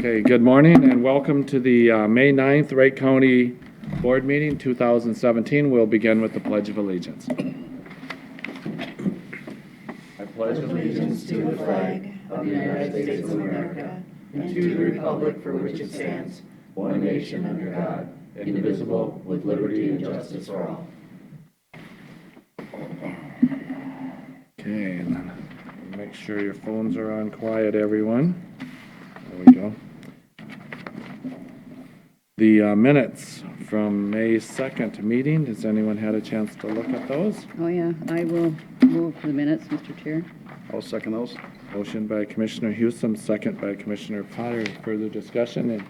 Okay, good morning and welcome to the May 9th Wright County Board Meeting 2017. We'll begin with the Pledge of Allegiance. I pledge allegiance to the flag of the United States of America and to the republic for which it stands, one nation under God, indivisible, with liberty and justice for all. Okay, and then make sure your phones are on quiet, everyone. There we go. The minutes from May 2nd meeting, has anyone had a chance to look at those? Oh, yeah, I will move for the minutes, Mr. Chair. I'll second those. Motion by Commissioner Hewsom, second by Commissioner Potter. Further discussion? And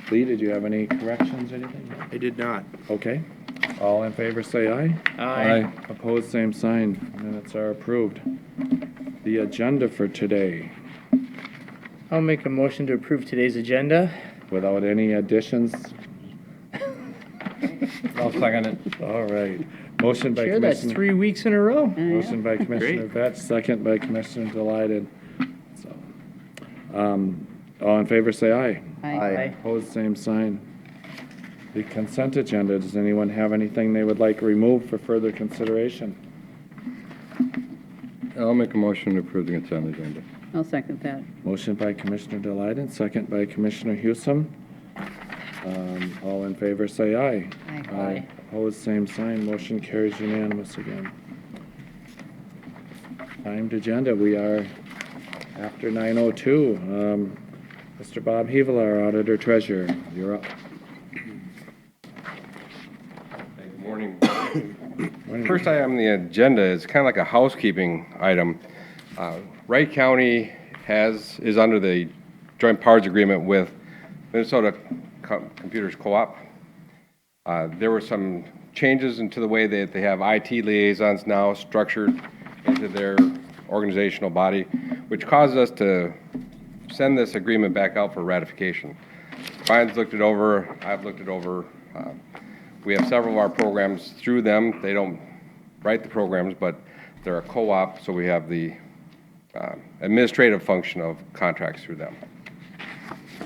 Lee, did you have any corrections or anything? I did not. Okay. All in favor say aye. Aye. Opposed, same sign. Minutes are approved. The agenda for today, I'll make a motion to approve today's agenda. without any additions. I'll second it. All right. Motion by Sure, that's Commissioner. 3 weeks in a row. Motion by Commissioner Vetch, second by Commissioner Delighted. So, all in favor say aye. Aye. Opposed, same sign. The consent agenda, does anyone have anything they would like removed for further consideration? I'll make a motion to approve the consent agenda. I'll second that. Motion by Commissioner Delighted, second by Commissioner Hewsom. All in favor say aye. Aye. Opposed, same sign. Motion carries unanimous again. Timed agenda, we are after 9:02. Mr. Bob Hevel, our Auditor Treasurer, you're up. Good morning. Morning. First item on the agenda is kind of like a housekeeping item. Wright County is under the joint powers agreement with Minnesota Computers Co-op. There were some changes into the way that they have IT liaisons now structured into their organizational body, which caused us to send this agreement back out for ratification. Brian's looked it over, I've looked it over. We have several of our programs through them. They don't write the programs, but they're a co-op, so we have the administrative function of contracts through them.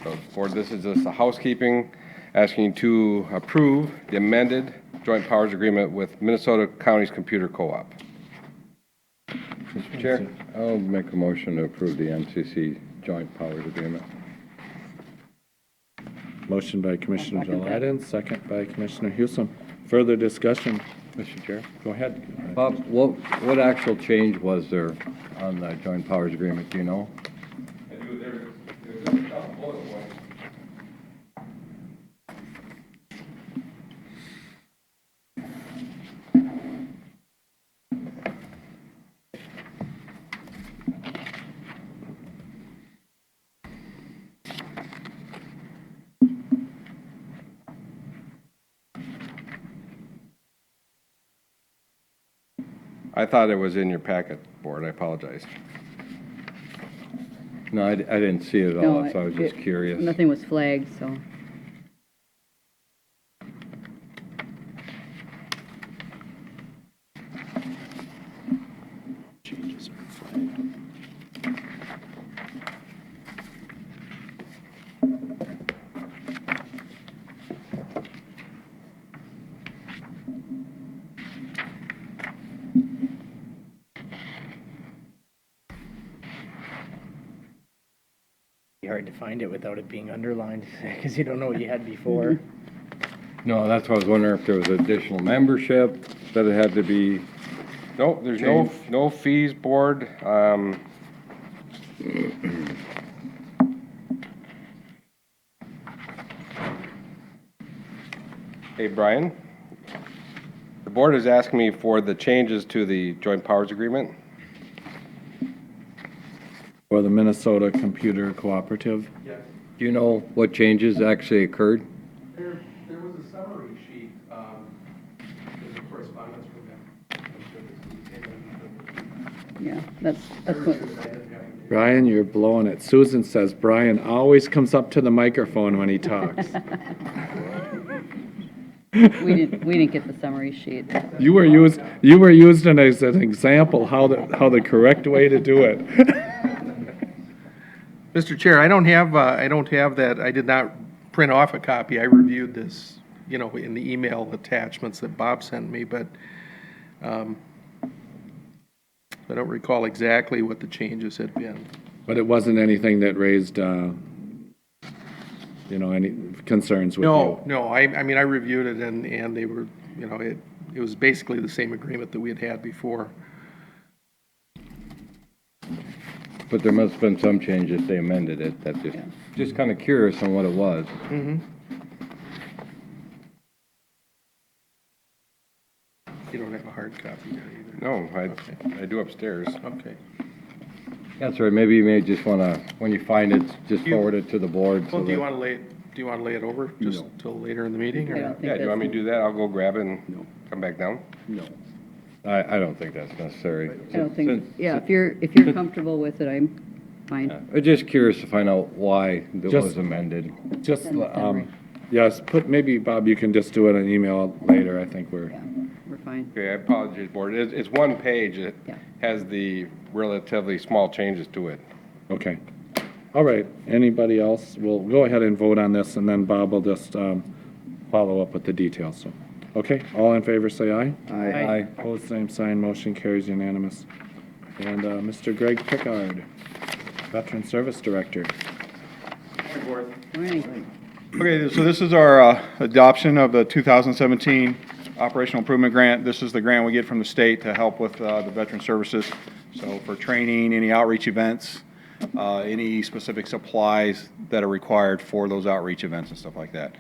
So for this is just a housekeeping, asking to approve the amended joint powers agreement with Minnesota County's Computer Co-op. Mr. Chair, I'll make a motion to approve the MCC joint powers agreement. Motion by Commissioner I'll second that. Delighted, second by Commissioner Hewsom. Further discussion? Mr. Chair? Go ahead. Bob, what actual change was there on the joint powers agreement, do you know? There's just a couple bullet points. I thought it was in your packet, Board. I apologize. No, I didn't see it at No, all, so I was just curious. Nothing was flagged, so. Changes are flagged. Be hard to find it without it being underlined because you don't know what you had before. No, that's what I was wondering, if there was additional membership that it had to be. No, there's no fees, Board. Hey, Brian, the Board is asking me for the changes to the joint powers agreement. For the Minnesota Computer Cooperative. Do you know what changes actually occurred? There was a summary sheet, there's a correspondence from them. Yeah, that's what, Brian, you're blowing it. Susan says Brian always comes up to the microphone when he talks. we didn't get the summary sheet. You were used as an example how the correct way to do it. Mr. Chair, I don't have that, I did not print off a copy. I reviewed this, in the email attachments that Bob sent me, but I don't recall exactly what the changes had been. But it wasn't anything that raised, any concerns with you? No, I mean, I reviewed it and they were, it was basically the same agreement that we had before. But there must have been some changes, they amended it, that just kind of curious on what it was. You don't have a hard copy yet either. No, I do upstairs. Okay. That's right, maybe you may just want to, when you find it, just forward it to the board. so Well, do you that- want to lay it over just till later in the meeting? or- I don't think Yeah, do you want me to do that? I'll go grab it and come back down? I don't think that's necessary. I don't think, Since- yeah, if you're comfortable with it, I'm fine. I'm just curious to find out why it Just- was amended. Just, yes, maybe, Bob, you can just do it on email later. I think we're, Yeah, we're fine. Okay, I apologize, board. It's one page. It Yeah. has the relatively small changes to it. okay. All right, anybody else? We'll go ahead and vote on this, and then Bob will just follow up with the details, so. Okay, all in favor, say aye. Aye. Opposed, same sign, motion carries unanimous. And Mr. Greg Pickard, Veteran Service Director. Morning. Okay, so this is our adoption of the 2017 Operational Improvement Grant. This is the grant we get from the state to help with the veteran services. So for training, any outreach events, any specific supplies that are required for those outreach events and stuff like that.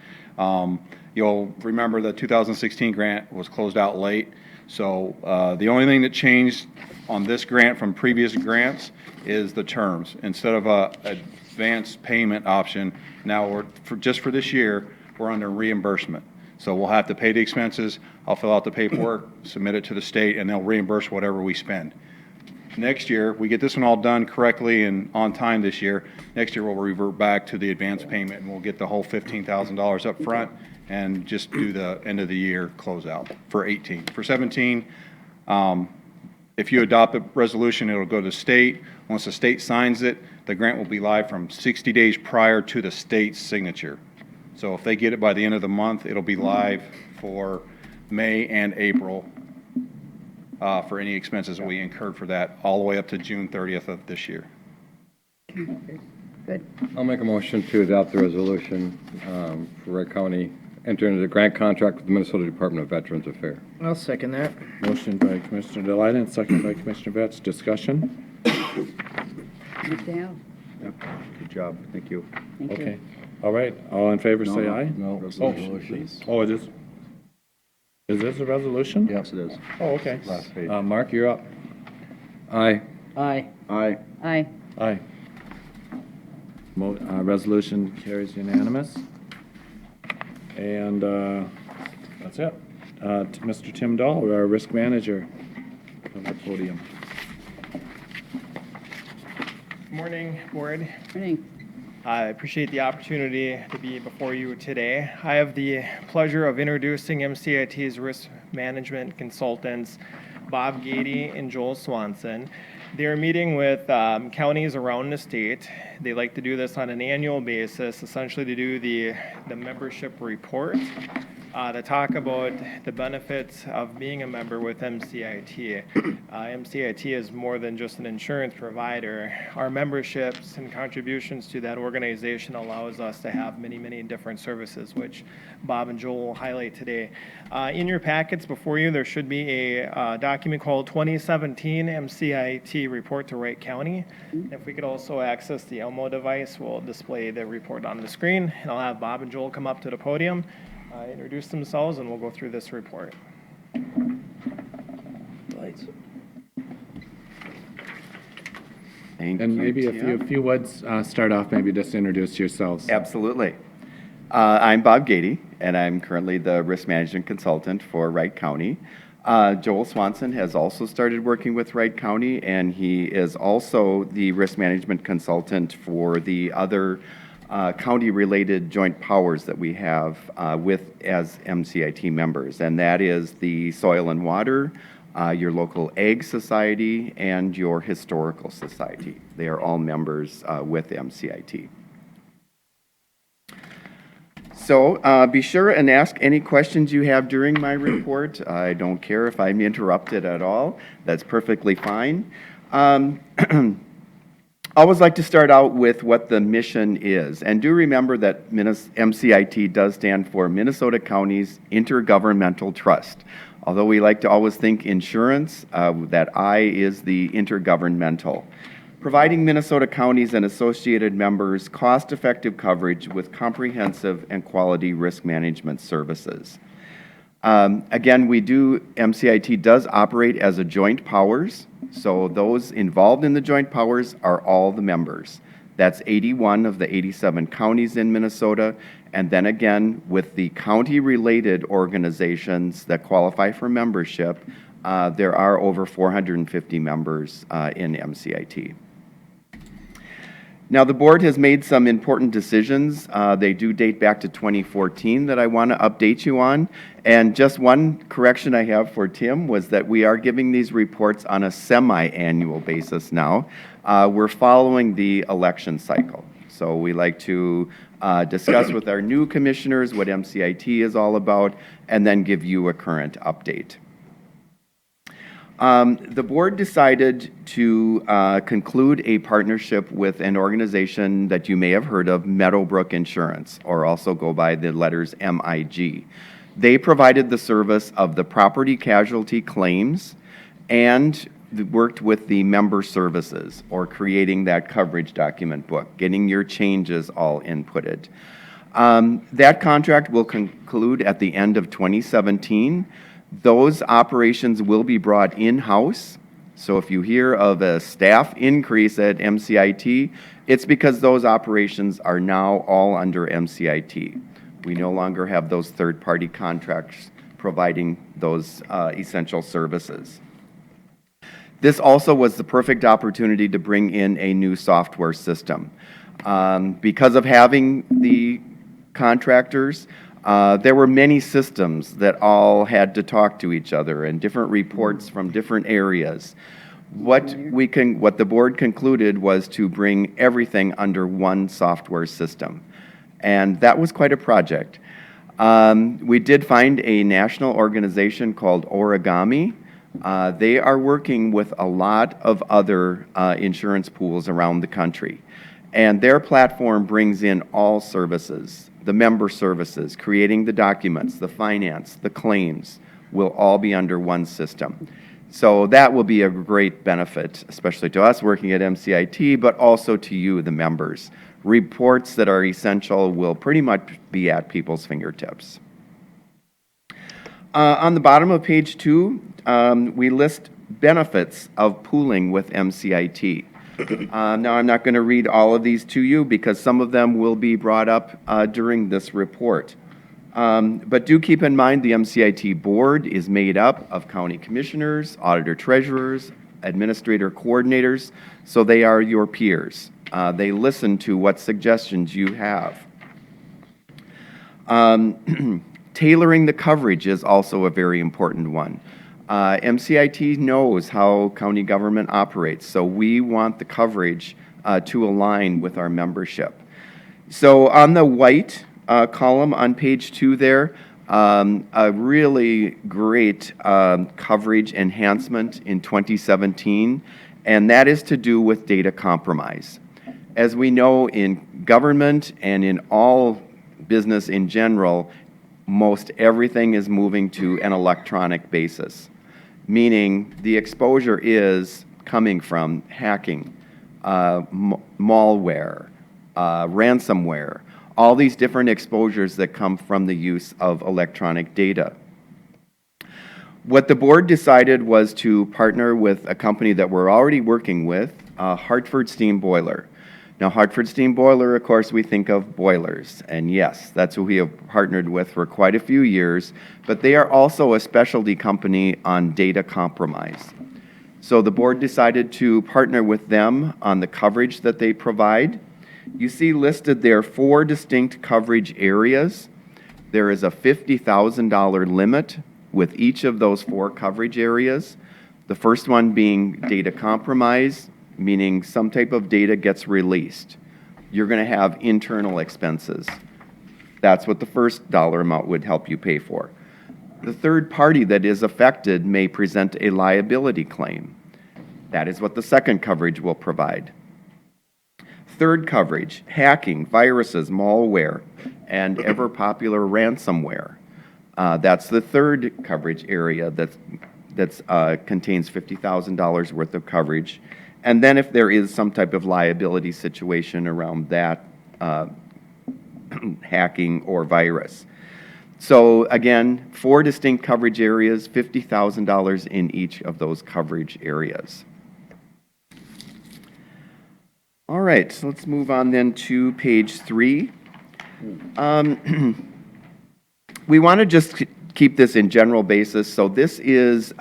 You'll remember the 2016 grant was closed out late. So the only thing that changed on this grant from previous grants is the terms. Instead of a advanced payment option, now just for this year, we're under reimbursement. So we'll have to pay the expenses, I'll fill out the paperwork, submit it to the state, and they'll reimburse whatever we spend. Next year, we get this one all done correctly and on time this year. Next year, we'll revert back to the advanced payment, and we'll get the whole $15,000 up front and just do the end of the year closeout for 18. For 17, if you adopt the resolution, it'll go to the state. Once the state signs it, the grant will be live from 60 days prior to the state's signature. So if they get it by the end of the month, it'll be live for May and April for any expenses that we incurred for that, all the way up to June 30th of this year. Good. I'll make a motion to adopt the resolution for Wright County, enter into the grant contract with the Minnesota Department of Veterans Affairs. I'll second that. Motion by Commissioner Delight and second by Commissioner Betts. Discussion? Good to have. Good job, thank you. Thank you. Okay. All right, all in favor, say aye. No, resolution. Oh, it is? Is this a resolution? Yes, it is. Oh, okay. Last page. Mark, you're up. Aye. Aye. Aye. Aye. Aye. Resolution carries unanimous. And that's it. Mr. Tim Dahl, our risk manager, on the podium. Morning, board. Morning. I appreciate the opportunity to be before you today. I have the pleasure of introducing MCIT's risk management consultants, Bob Gady and Joel Swanson. They're meeting with counties around the state. They like to do this on an annual basis, essentially to do the membership report, to talk about the benefits of being a member with MCIT. MCIT is more than just an insurance provider. Our memberships and contributions to that organization allows us to have many, many different services, which Bob and Joel will highlight today. In your packets before you, there should be a document called 2017 MCIT Report to Wright County. If we could also access the Elmo device, we'll display the report on the screen, and I'll have Bob and Joel come up to the podium, introduce themselves, and we'll go through this report. Thank And maybe a few words, start off, maybe just introduce yourselves. Absolutely. I'm Bob Gady, and I'm currently the risk management consultant for Wright County. Joel Swanson has also started working with Wright County, and he is also the risk management consultant for the other county-related joint powers that we have as MCIT members, and that is the soil and water, your local ag society, and your historical society. They are all members with MCIT. So be sure and ask any questions you have during my report. I don't care if I'm interrupted at all. That's perfectly fine. I always like to start out with what the mission is. And do remember that MCIT does stand for Minnesota Counties Intergovernmental Trust. Although we like to always think insurance, that I is the intergovernmental. Providing Minnesota counties and associated members cost-effective coverage with comprehensive and quality risk management services. Again, MCIT does operate as a joint powers, so those involved in the joint powers are all the members. That's 81 of the 87 counties in Minnesota, and then again, with the county-related organizations that qualify for membership, there are over 450 members in MCIT. Now, the board has made some important decisions. They do date back to 2014 that I want to update you on. And just one correction I have for Tim was that we are giving these reports on a semi-annual basis now. We're following the election cycle. So we like to discuss with our new commissioners what MCIT is all about and then give you a current update. The board decided to conclude a partnership with an organization that you may have heard of, Meadowbrook Insurance, or also go by the letters MIG. They provided the service of the property casualty claims and worked with the member services, or creating that coverage document book, getting your changes all inputted. That contract will conclude at the end of 2017. Those operations will be brought in-house. So if you hear of a staff increase at MCIT, it's because those operations are now all under MCIT. We no longer have those third-party contracts providing those essential services. This also was the perfect opportunity to bring in a new software system. Because of having the contractors, there were many systems that all had to talk to each other and different reports from different areas. What the board concluded was to bring everything under one software system. And that was quite a project. We did find a national organization called Origami. They are working with a lot of other insurance pools around the country. And their platform brings in all services. The member services, creating the documents, the finance, the claims, will all be under one system. So that will be a great benefit, especially to us working at MCIT, but also to you, the members. Reports that are essential will pretty much be at people's fingertips. On the bottom of page 2, we list benefits of pooling with MCIT. Now, I'm not going to read all of these to you because some of them will be brought up during this report. But do keep in mind the MCIT board is made up of county commissioners, auditor treasurers, administrator coordinators, so they are your peers. They listen to what suggestions you have. Tailoring the coverage is also a very important one. MCIT knows how county government operates, so we want the coverage to align with our membership. So on the white column on page 2 there, a really great coverage enhancement in 2017, and that is to do with data compromise. As we know, in government and in all business in general, most everything is moving to an electronic basis, meaning the exposure is coming from hacking, malware, ransomware, all these different exposures that come from the use of electronic data. What the board decided was to partner with a company that we're already working with, Hartford Steam Boiler. Now, Hartford Steam Boiler, of course, we think of boilers, and yes, that's who we have partnered with for quite a few years, but they are also a specialty company on data compromise. So the board decided to partner with them on the coverage that they provide. You see listed there 4 distinct coverage areas. There is a $50,000 limit with each of those 4 coverage areas. The first one being data compromise, meaning some type of data gets released. You're going to have internal expenses. That's what the first dollar amount would help you pay for. The third party that is affected may present a liability claim. That is what the second coverage will provide. Third coverage, hacking, viruses, malware, and ever popular ransomware. That's the third coverage area that contains $50,000 worth of coverage. And then if there is some type of liability situation around that hacking or virus. So again, 4 distinct coverage areas, $50,000 in each of those coverage areas. All right, so let's move on then to page 3. We want to just keep this in general basis. So this is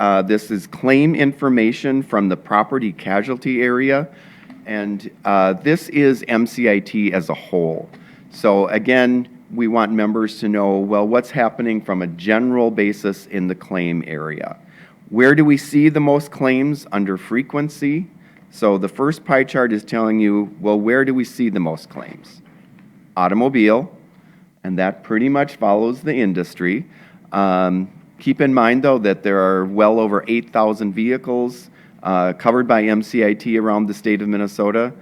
claim information from the property casualty area, and this is MCIT as a whole. So again, we want members to know, well, what's happening from a general basis in the claim area. Where do we see the most claims under frequency? So the first pie chart is telling you, well, where do we see the most claims? Automobile, and that pretty much follows the industry. Keep in mind, though, that there are well over 8,000 vehicles covered by MCIT around the state of Minnesota.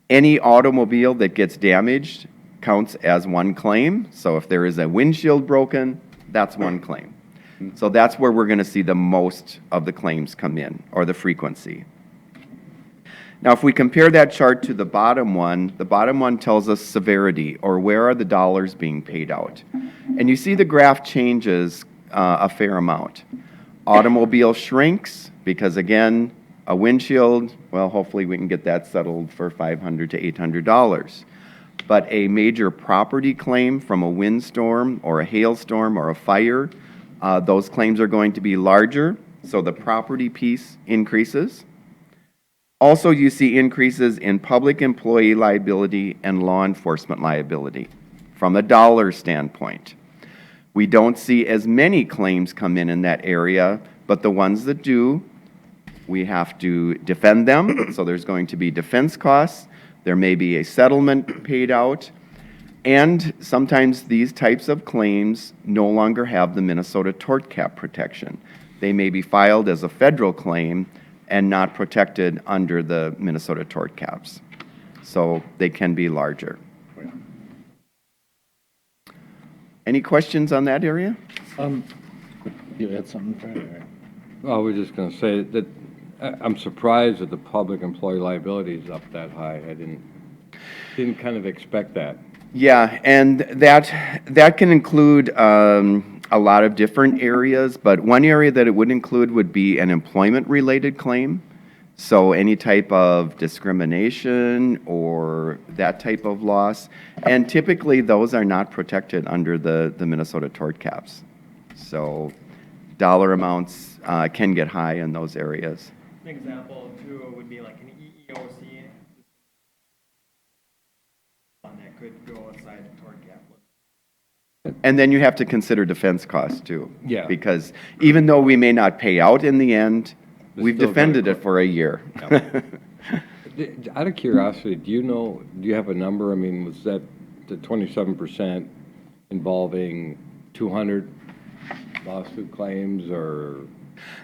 Any automobile that gets damaged counts as one claim. So if there is a windshield broken, that's one claim. So that's where we're going to see the most of the claims come in, or the frequency. Now, if we compare that chart to the bottom one tells us severity, or where are the dollars being paid out. And you see the graph changes a fair amount. Automobile shrinks because, again, a windshield, well, hopefully we can get that settled for $500 to $800. But a major property claim from a windstorm or a hailstorm or a fire, those claims are going to be larger, so the property piece increases. Also, you see increases in public employee liability and law enforcement liability from a dollar standpoint. We don't see as many claims come in that area, but the ones that do, we have to defend them, so there's going to be defense costs. There may be a settlement paid out, and sometimes these types of claims no longer have the Minnesota tort cap protection. They may be filed as a federal claim and not protected under the Minnesota tort caps. So they can be larger. Any questions on that area? You had something, Fred? Or- Well, I was just going to say that I'm surprised that the public employee liability is up that high. I didn't kind of expect that. Yeah, and that can include a lot of different areas, but one area that it would include would be an employment-related claim. So any type of discrimination or that type of loss. And typically, those are not protected under the Minnesota tort caps. So dollar amounts can get high in those areas. An example, too, would be like an EEOC one that could go outside the tort cap. And then you have to consider defense costs, too. Yeah. Because even though we may not pay out in the end, It's we've still defended very it for a year. Out of curiosity, do you have a number? I mean, was that the 27% involving 200 lawsuit claims or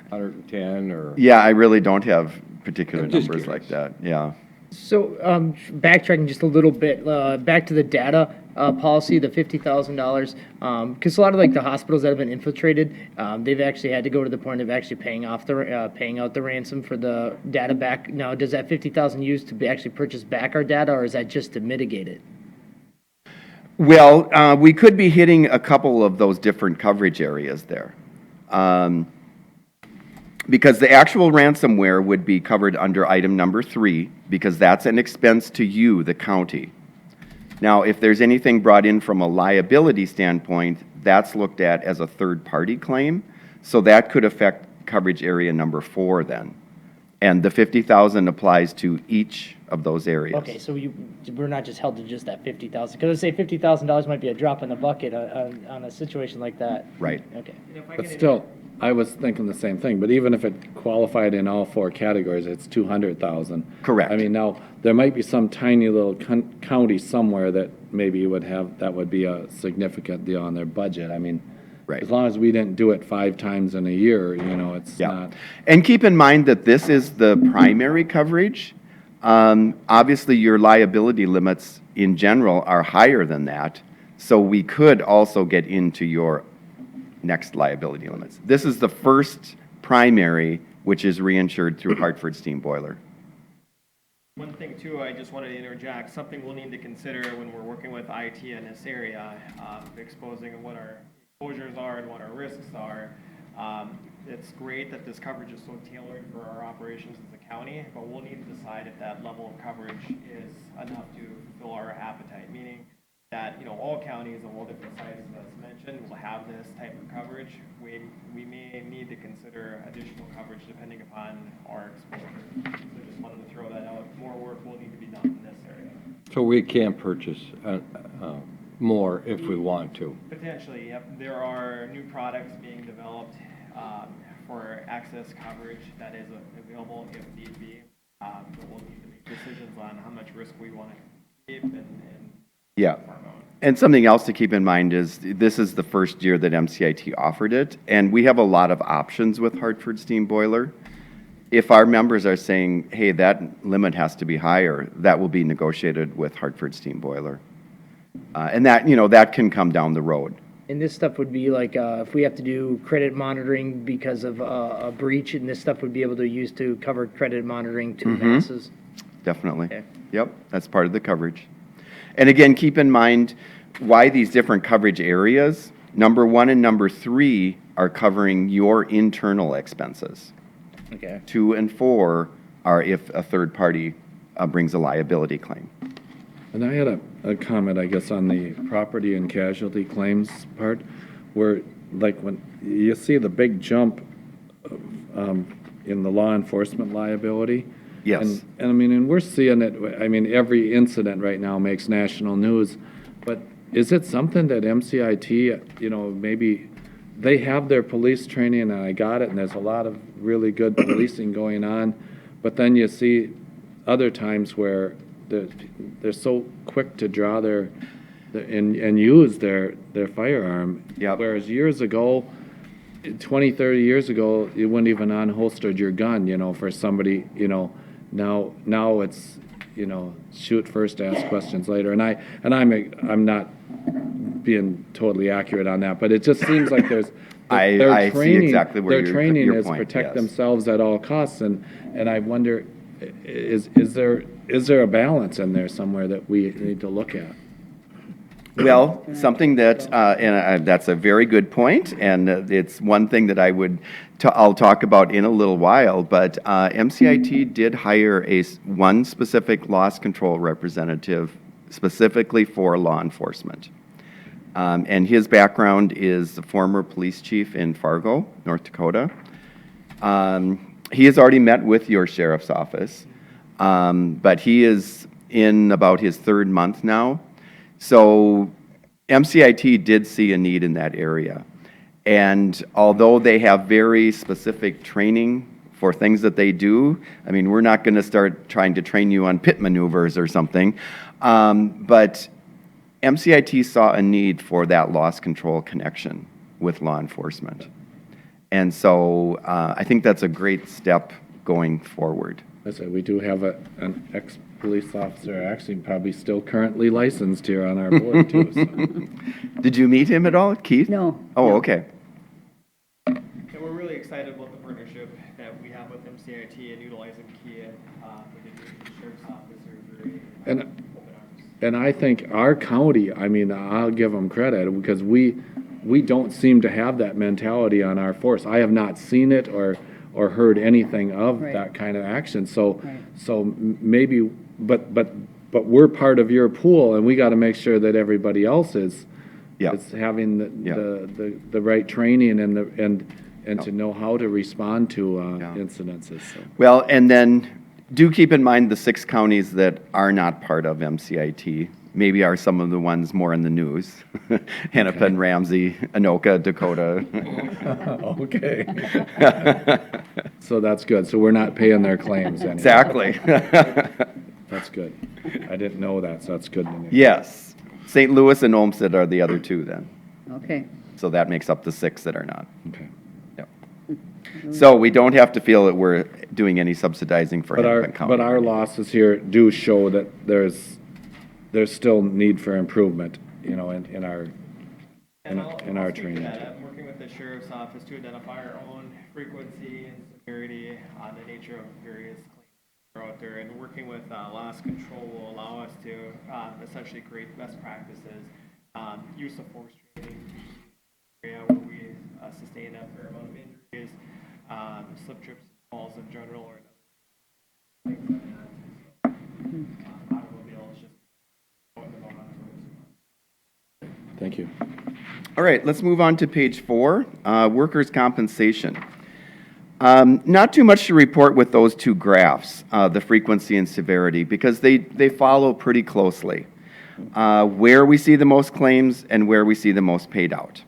110 or? Yeah, I really don't have particular I'm just numbers like curious. that, yeah. So, backtracking just a little bit, back to the data policy, the $50,000, because a lot of like the hospitals that have been infiltrated, they've actually had to go to the point of actually paying out the ransom for the data back. Now, does that $50,000 used to actually purchase back our data, or is that just to mitigate it? Well, we could be hitting a couple of those different coverage areas there. Because the actual ransomware would be covered under item number 3, because that's an expense to you, the county. Now, if there's anything brought in from a liability standpoint, that's looked at as a third-party claim, so that could affect coverage area number 4 then. And the $50,000 applies to each of those areas. Okay, so we're not just held to just that $50,000, because I say $50,000 might be a drop in the bucket on a situation like that. Right. Okay. But still, I was thinking the same thing, but even if it qualified in all four categories, it's 200,000. Correct. I mean, now, there might be some tiny little county somewhere that maybe would have, that would be a significant deal on their budget. I mean, Right. as long as we didn't do it 5 times in a year, you know, it's Yeah. not. And keep in mind that this is the primary coverage. Obviously, your liability limits in general are higher than that, so we could also get into your next liability limits. This is the first primary, which is reinsured through Hartford Steam Boiler. One thing too, I just wanted to interject, something we'll need to consider when we're working with IT in this area, exposing what our exposures are and what our risks are. It's great that this coverage is so tailored for our operations as a county, but we'll need to decide if that level of coverage is enough to fulfill our appetite, meaning that, you know, all counties of all different sizes, as mentioned, will have this type of coverage. We may need to consider additional coverage depending upon our exposure. So just wanted to throw that out. More work will need to be done in this area. So we can purchase more if we want to. Potentially, yep. There are new products being developed for access coverage that is available if need be. But we'll need to make decisions on how much risk we want to keep and Yeah. And something else to keep in mind is this is the first year that MCIT offered it, and we have a lot of options with Hartford Steam Boiler. If our members are saying, hey, that limit has to be higher, that will be negotiated with Hartford Steam Boiler. And that, you know, that can come down the road. And this stuff would be like, if we have to do credit monitoring because of a breach, and this stuff would be able to use to cover credit monitoring to masses? Definitely. Okay. Yep, that's part of the coverage. And again, keep in mind why these different coverage areas. Number 1 and number 3 are covering your internal expenses. Okay. 2 and 4 are if a third party brings a liability claim. And I had a comment, I guess, on the property and casualty claims part, where, like, when you see the big jump in the law enforcement liability. Yes. And I mean, and we're seeing it, I mean, every incident right now makes national news, but is it something that MCIT, you know, maybe they have their police training, and I got it, and there's a lot of really good policing going on, but then you see other times where they're so quick to draw and use their firearm. Yep. Whereas years ago, 20, 30 years ago, you wouldn't even unholstered your gun, you know, for somebody, you know. Now it's, you know, shoot first, ask questions later. And I'm not being totally accurate on that, but it just seems like there's I see exactly where their training your is point, protect yes. themselves at all costs, and I wonder, is there a balance in there somewhere that we need to look at? Well, something that, that's a very good point, and it's one thing that I'll talk about in a little while, but MCIT did hire one specific loss control representative specifically for law enforcement. And his background is the former police chief in Fargo, North Dakota. He has already met with your sheriff's office, but he is in about his 3rd month now. So MCIT did see a need in that area. And although they have very specific training for things that they do, I mean, we're not going to start trying to train you on pit maneuvers or something, but MCIT saw a need for that loss control connection with law enforcement. And so I think that's a great step going forward. I say we do have an ex-police officer, actually probably still currently licensed here on our board too. So. Did you meet him at all, Keith? No. Oh, no. okay. And we're really excited about the partnership that we have with MCIT and utilizing Kia for the sheriff's office are very open arms. And I think our county, I mean, I'll give them credit because we don't seem to have that mentality on our force. I have not seen it or heard anything of Right. that kind of action. So Right. so maybe, but we're part of your pool, and we got to make sure that everybody else is having the right training and to know how to respond to incidences. So. Well, and then do keep in mind the 6 counties that are not part of MCIT maybe are some of the ones more in the news. Hennepin, Ramsey, Anoka, Dakota. Okay. So that's good. So we're not paying their claims anymore. Exactly. That's good. I didn't know that, so that's good to know. Yes. St. Louis and Olmsted are the other two then. Okay. So that makes up the 6 that are not. Okay. Yep. So we don't have to feel that we're doing any subsidizing for Hennepin County. But our losses here do show that there's still need for improvement, in our And I'll speak to training. that. I'm working with the sheriff's office to identify our own frequency and severity on the nature of various claims that are out there. And working with loss control will allow us to essentially create best practices. Use of force training area where we sustain a fair amount of injuries, slip, trips, falls in general, or things like that. So, automobiles just going about on the roads. Thank you. All right, let's move on to page 4, workers' compensation. Not too much to report with those two graphs, the frequency and severity, because they follow pretty closely. Where we see the most claims and where we see the most paid out.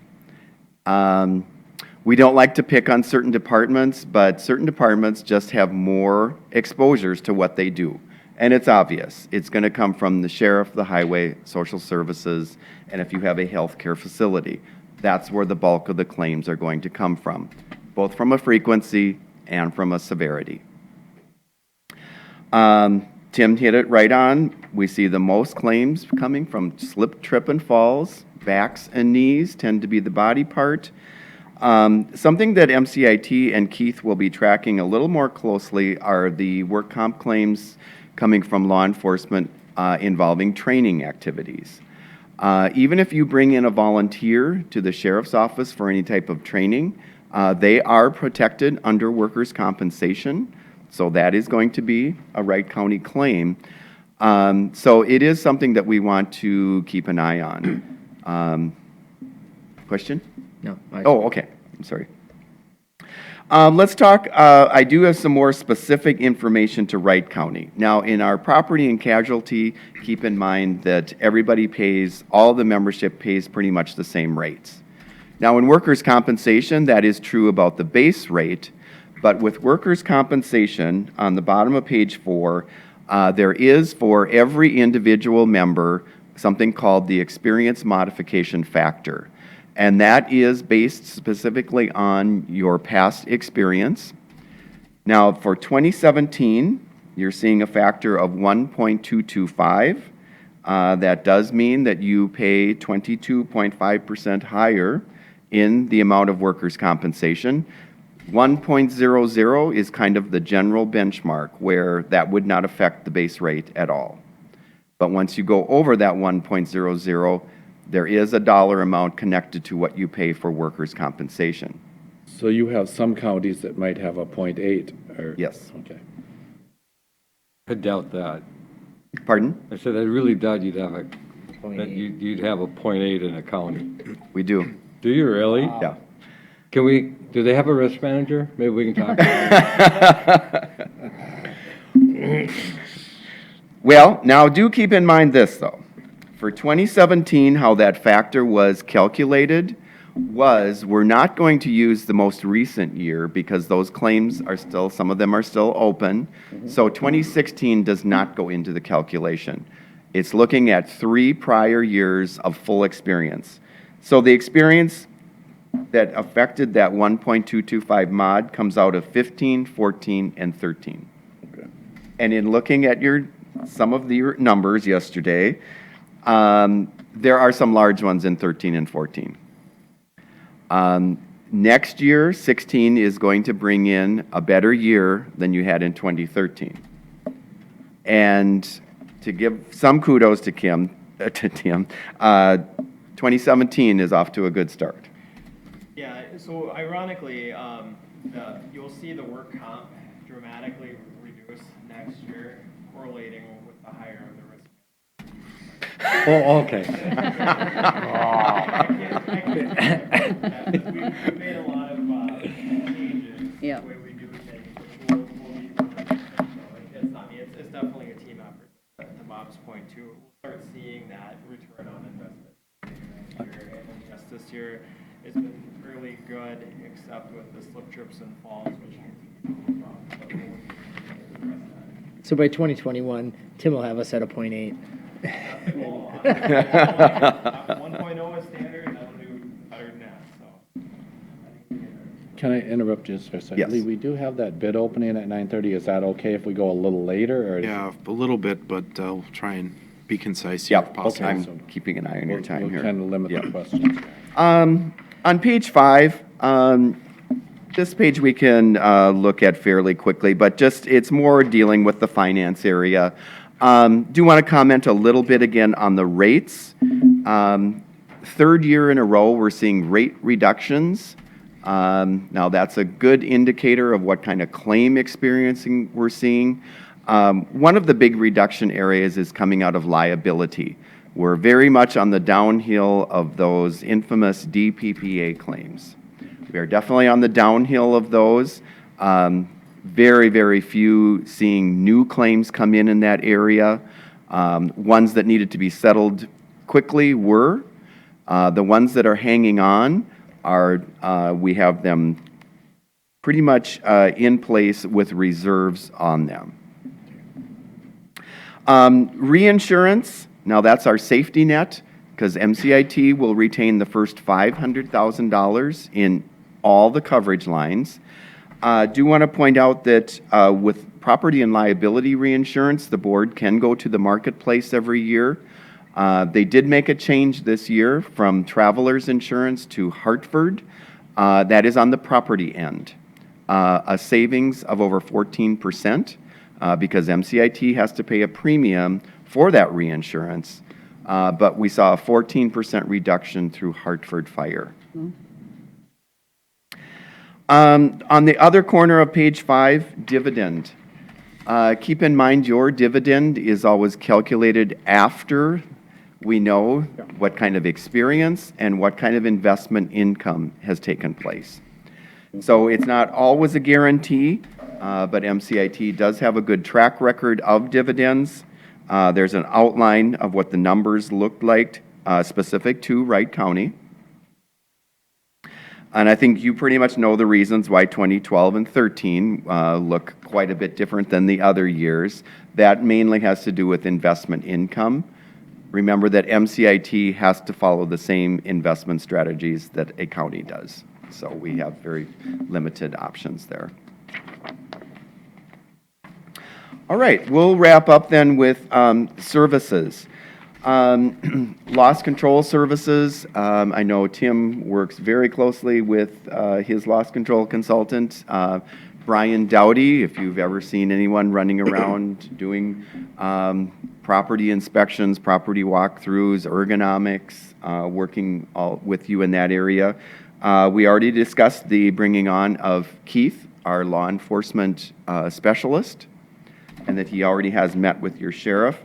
We don't like to pick on certain departments, but certain departments just have more exposures to what they do. And it's obvious. It's going to come from the sheriff, the highway, social services, and if you have a healthcare facility. That's where the bulk of the claims are going to come from, both from a frequency and from a severity. Tim hit it right on. We see the most claims coming from slip, trip, and falls. Backs and knees tend to be the body part. Something that MCIT and Keith will be tracking a little more closely are the work comp claims coming from law enforcement involving training activities. Even if you bring in a volunteer to the sheriff's office for any type of training, they are protected under workers' compensation. So that is going to be a Wright County claim. So it is something that we want to keep an eye on. Question? No. Oh, okay. I'm sorry. Let's talk, I do have some more specific information to Wright County. Now, in our property and casualty, keep in mind that everybody pays, all the membership pays pretty much the same rates. Now, in workers' compensation, that is true about the base rate, but with workers' compensation, on the bottom of page 4, there is for every individual member something called the experience modification factor. And that is based specifically on your past experience. Now, for 2017, you're seeing a factor of 1.225. That does mean that you pay 22.5% higher in the amount of workers' compensation. 1.00 is kind of the general benchmark where that would not affect the base rate at all. But once you go over that 1.00, there is a dollar amount connected to what you pay for workers' compensation. So you have some counties that might have a 0.8 or? Yes. Okay. I doubt that. Pardon? I said I really doubt you'd have you'd have a 0.8 in a county. We do. Do you really? Yeah. Do they have a risk manager? Maybe we can talk about it. Well, now do keep in mind this, though. For 2017, how that factor was calculated was we're not going to use the most recent year because those claims are still, some of them are still open. So 2016 does not go into the calculation. It's looking at 3 prior years of full experience. So the experience that affected that 1.225 mod comes out of 15, 14, and 13. Okay. And in looking at some of the numbers yesterday, there are some large ones in 13 and 14. Next year, 16 is going to bring in a better year than you had in 2013. And to give some kudos to Tim, 2017 is off to a good start. Yeah, so ironically, you'll see the work comp dramatically reduce next year, correlating with the higher of the risk. Oh, okay. We've made a lot of changes Yeah. the way we do things, which will be it's definitely a team effort. To Bob's point too, we'll start seeing that year. And yes, this year it's been fairly good, except with the slip trips and falls, which So by 2021, Tim will have us at a .8. 1.0 is standard, and I'll do better than that, so. Can I interrupt you just for a second? Yes. Lee, we do have that bid opening at 9:30. Is that okay if we go a little later, or? Yeah, a little bit, but I'll try and be concise here if Yep, possible. I'm keeping an eye on your time here. We'll kind of limit Yep. the questions. On page 5, this page we can look at fairly quickly, but just, it's more dealing with the finance area. Do want to comment a little bit again on the rates. Third year in a row, we're seeing rate reductions. Now, that's a good indicator of what kind of claim experiencing we're seeing. One of the big reduction areas is coming out of liability. We're very much on the downhill of those infamous DPPA claims. We are definitely on the downhill of those. Very, very few seeing new claims come in that area. Ones that needed to be settled quickly were. The ones that are hanging on are, we have them pretty much in place with reserves on them. Reinsurance, now that's our safety net, because MCIT will retain the first $500,000 in all the coverage lines. Do want to point out that with property and liability reinsurance, the board can go to the marketplace every year. They did make a change this year from Travelers Insurance to Hartford. That is on the property end. A savings of over 14% because MCIT has to pay a premium for that reinsurance. But we saw a 14% reduction through Hartford Fire. On the other corner of page 5, dividend. Keep in mind your dividend is always calculated after we know what kind of experience and what kind of investment income has taken place. So it's not always a guarantee, but MCIT does have a good track record of dividends. There's an outline of what the numbers looked like specific to Wright County. And I think you pretty much know the reasons why 2012 and 13 look quite a bit different than the other years. That mainly has to do with investment income. Remember that MCIT has to follow the same investment strategies that a county does. So we have very limited options there. All right, we'll wrap up then with services. Loss control services. I know Tim works very closely with his loss control consultant, Brian Dowdy. If you've ever seen anyone running around doing property inspections, property walkthroughs, ergonomics, working with you in that area. We already discussed the bringing on of Keith, our law enforcement specialist, and that he already has met with your sheriff.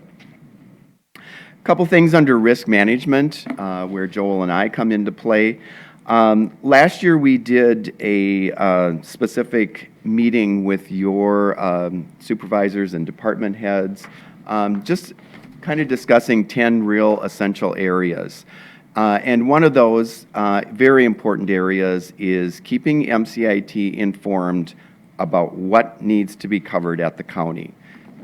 Couple things under risk management where Joel and I come into play. Last year we did a specific meeting with your supervisors and department heads, just kind of discussing 10 real essential areas. And one of those very important areas is keeping MCIT informed about what needs to be covered at the county.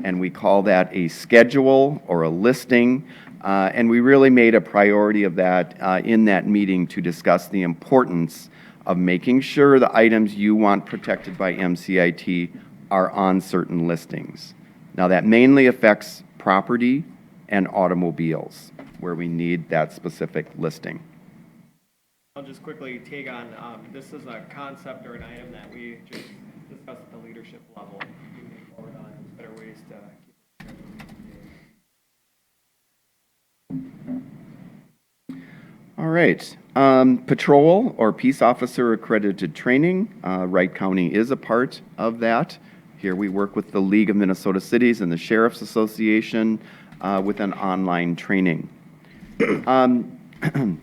And we call that a schedule or a listing. And we really made a priority of that in that meeting to discuss the importance of making sure the items you want protected by MCIT are on certain listings. Now that mainly affects property and automobiles, where we need that specific listing. I'll just quickly take on, this is a concept or an item that we just discussed at the leadership level. Moving forward on better ways to All right. Patrol or peace officer accredited training. Wright County is a part of that. Here we work with the League of Minnesota Cities and the Sheriff's Association with an online training. If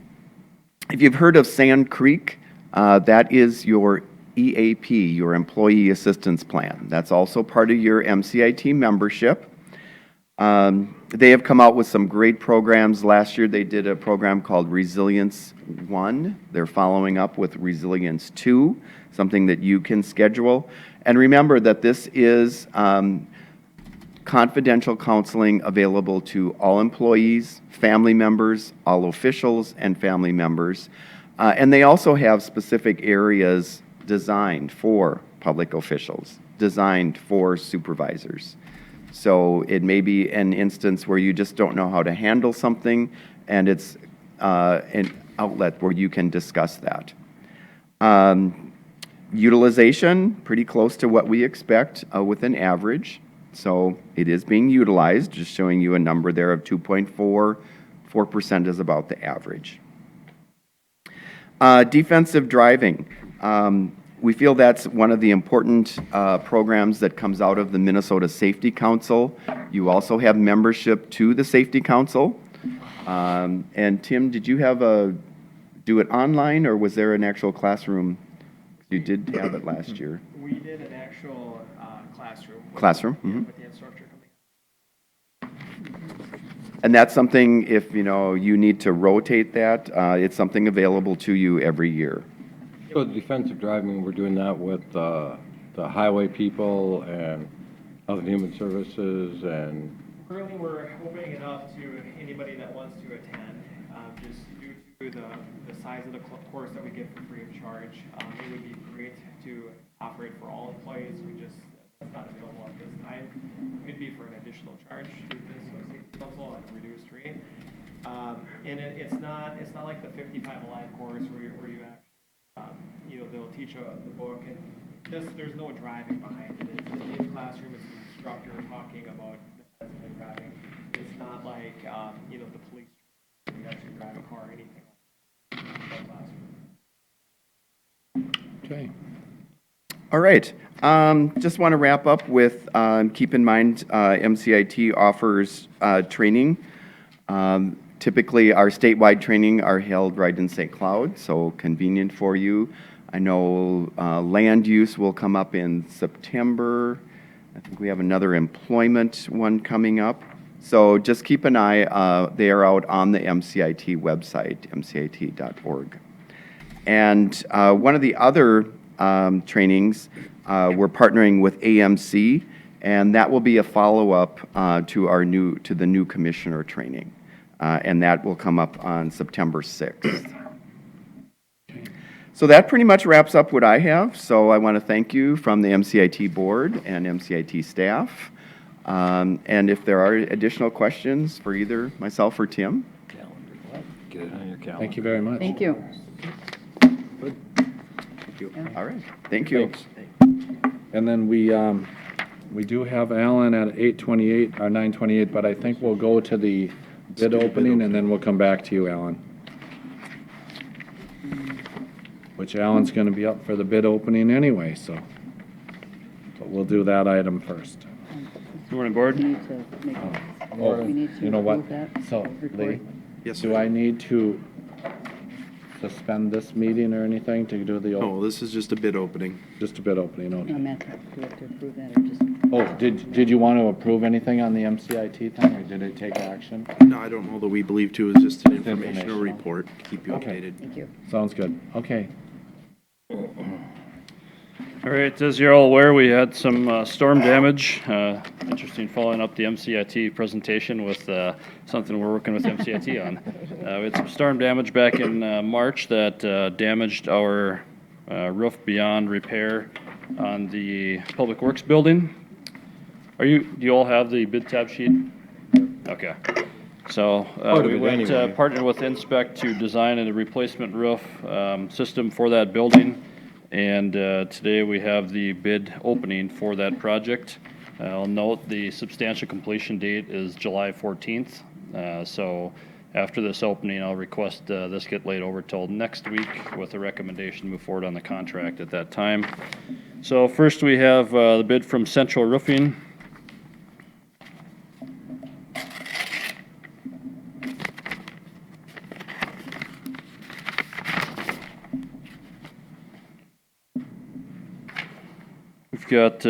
you've heard of Sand Creek, that is your EAP, your Employee Assistance Plan. That's also part of your MCIT membership. They have come out with some great programs. Last year, they did a program called Resilience 1. They're following up with Resilience 2, something that you can schedule. And remember that this is confidential counseling available to all employees, family members, all officials, and family members. And they also have specific areas designed for public officials, designed for supervisors. So it may be an instance where you just don't know how to handle something, and it's an outlet where you can discuss that. Utilization, pretty close to what we expect with an average. So it is being utilized, just showing you a number there of 2.4. 4% is about the average. Defensive driving. We feel that's one of the important programs that comes out of the Minnesota Safety Council. You also have membership to the Safety Council. And Tim, did you do it online, or was there an actual classroom? You did have it last year. We did an actual classroom. Classroom? Mm-hmm. With the instructor coming. And that's something, if you need to rotate that, it's something available to you every year. So defensive driving, we're doing that with the highway people and Health and Human Services and... Currently, we're opening it up to anybody that wants to attend. Just due to the size of the course that we get for free of charge, it would be great to offer it for all employees. That's not available at this time. It'd be for an additional charge through the Safety Council at a reduced rate. And it's not like the 55 Alive course where you actually they'll teach the book, and there's no driving behind it. It's in the classroom, it's an instructor talking about defensive driving. It's not like, the police, you actually drive a car or anything like that. Okay. All right. Just want to wrap up with, keep in mind, MCIT offers training. Typically, our statewide training are held right in St. Cloud, so convenient for you. I know land use will come up in September. I think we have another employment one coming up. So just keep an eye. They are out on the MCIT website, mcit.org. And one of the other trainings, we're partnering with AMC, and that will be a follow-up to the new commissioner training. And that will come up on September 6th. So that pretty much wraps up what I have. So I want to thank you from the MCIT board and MCIT staff. And if there are additional questions for either myself or Tim. Get it on your calendar. Thank you very much. Thank you. All right, thank you. Thanks. And then we do have Alan at 8:28 or 9:28, but I think we'll go to the bid opening, and then we'll come back to you, Alan. Which Alan's going to be up for the bid opening anyway, so but we'll do that item first. Good morning, board. We need to make, Oh, we need to you know what? approve that So, report. Lee, Yes, do sir. I need to suspend this meeting or anything to do the, No, this is just a bid opening. just a bid opening? Okay. Matt, do we have to approve that or just? Oh, did you want to approve anything on the MCIT thing, or did it take action? No, I don't know that we believe to, it's just an informational Informational. report, to keep you Okay. updated. Thank you. Sounds good. Okay. All right, as you're all aware, we had some storm damage. Interesting following up the MCIT presentation with something we're working with MCIT on. We had some storm damage back in March that damaged our roof beyond repair on the Public Works building. Do you all have the bid tab sheet? Okay. So Part of we it went anyway. partnered with Inspect to design a replacement roof system for that building. And today we have the bid opening for that project. I'll note the substantial completion date is July 14th. So after this opening, I'll request this get laid over till next week with a recommendation to move forward on the contract at that time. So first we have the bid from Central Roofing. We've got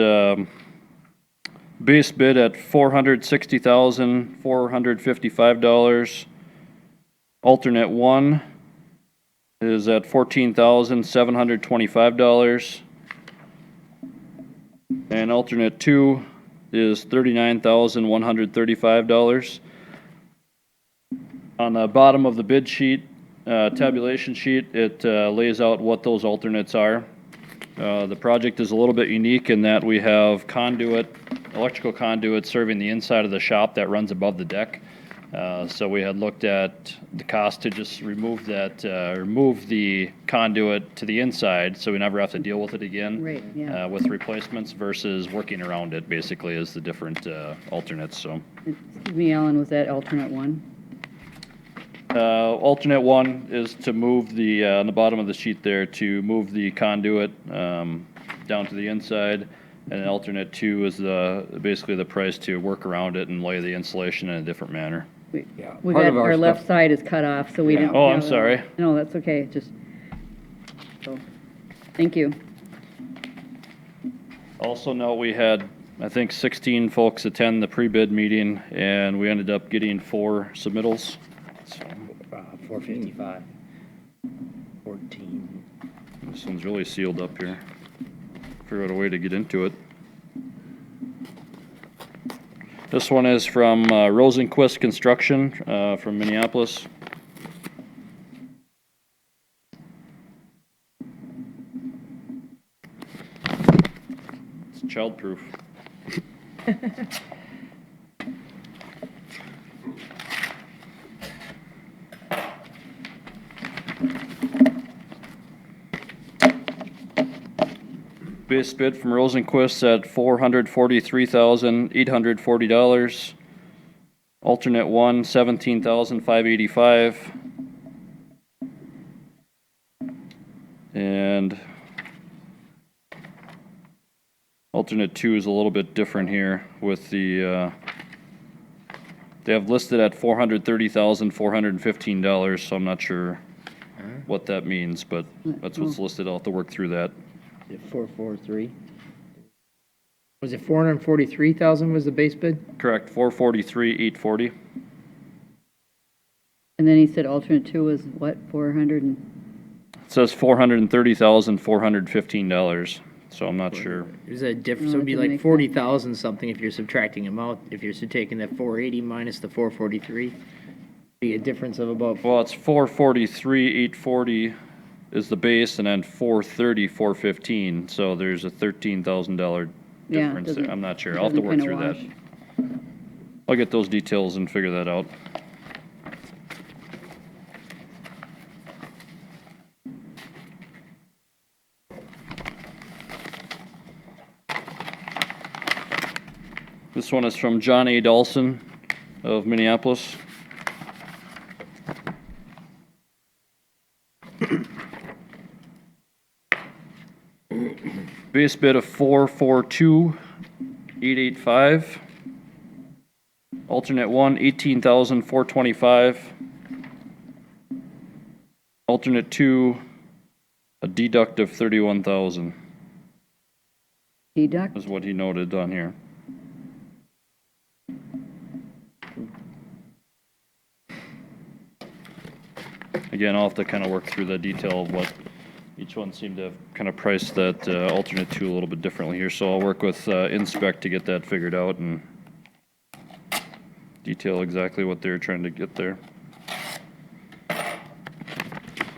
Base bid at $460,455. Alternate 1 is at $14,725. And alternate 2 is $39,135. On the bottom of the bid sheet, tabulation sheet, it lays out what those alternates are. The project is a little bit unique in that we have conduit, electrical conduit serving the inside of the shop that runs above the deck. So we had looked at the cost to just remove that, remove the conduit to the inside, so we never have to deal with it again. Right, yeah. With replacements versus working around it, basically, is the different alternates, so. Excuse me, Alan, was that alternate 1? Alternate 1 is to move the, on the bottom of the sheet there, to move the conduit down to the inside. And alternate 2 is basically the price to work around it and lay the insulation in a different manner. We Part got, of our our left stuff- side is cut off, so we don't. Oh, I'm have sorry. No, that's okay, just, so, thank you. Also note, we had, I think, 16 folks attend the pre-bid meeting, and we ended up getting 4 submittals. So 455. 14. this one's really sealed up here. Figure out a way to get into it. This one is from Rosenquist Construction from Minneapolis. It's childproof. Base bid from Rosenquist at $443,840. Alternate 1, $17,585. And alternate 2 is a little bit different here with the, they have listed at $430,415, so I'm not sure what that means, but that's what's listed. I'll have to work through that. 443. Was it 443,000 was the base bid? Correct, 443,840. And then he said alternate 2 was what, 400 and, It says $430,415, so I'm not sure. Is that different? No, So it'd that be doesn't like make sense. 40,000 something if you're subtracting them out. If you're taking that 480 minus the 443, be a difference of about. Well, it's 443,840 is the base, and then 430,415, so there's a $13,000 Yeah, it difference there. doesn't- I'm not sure. it I'll have to work doesn't through that. kinda I'll get those details and figure that out. This one is from John A. Dawson of Minneapolis. Base bid of 442,885. Alternate 1, 18,425. Alternate 2, a deduct of 31,000 deduct? is what he noted on here. Again, I'll have to kind of work through the detail of what each one seemed to have kind of priced that alternate 2 a little bit differently here. So I'll work with Inspect to get that figured out and detail exactly what they're trying to get there.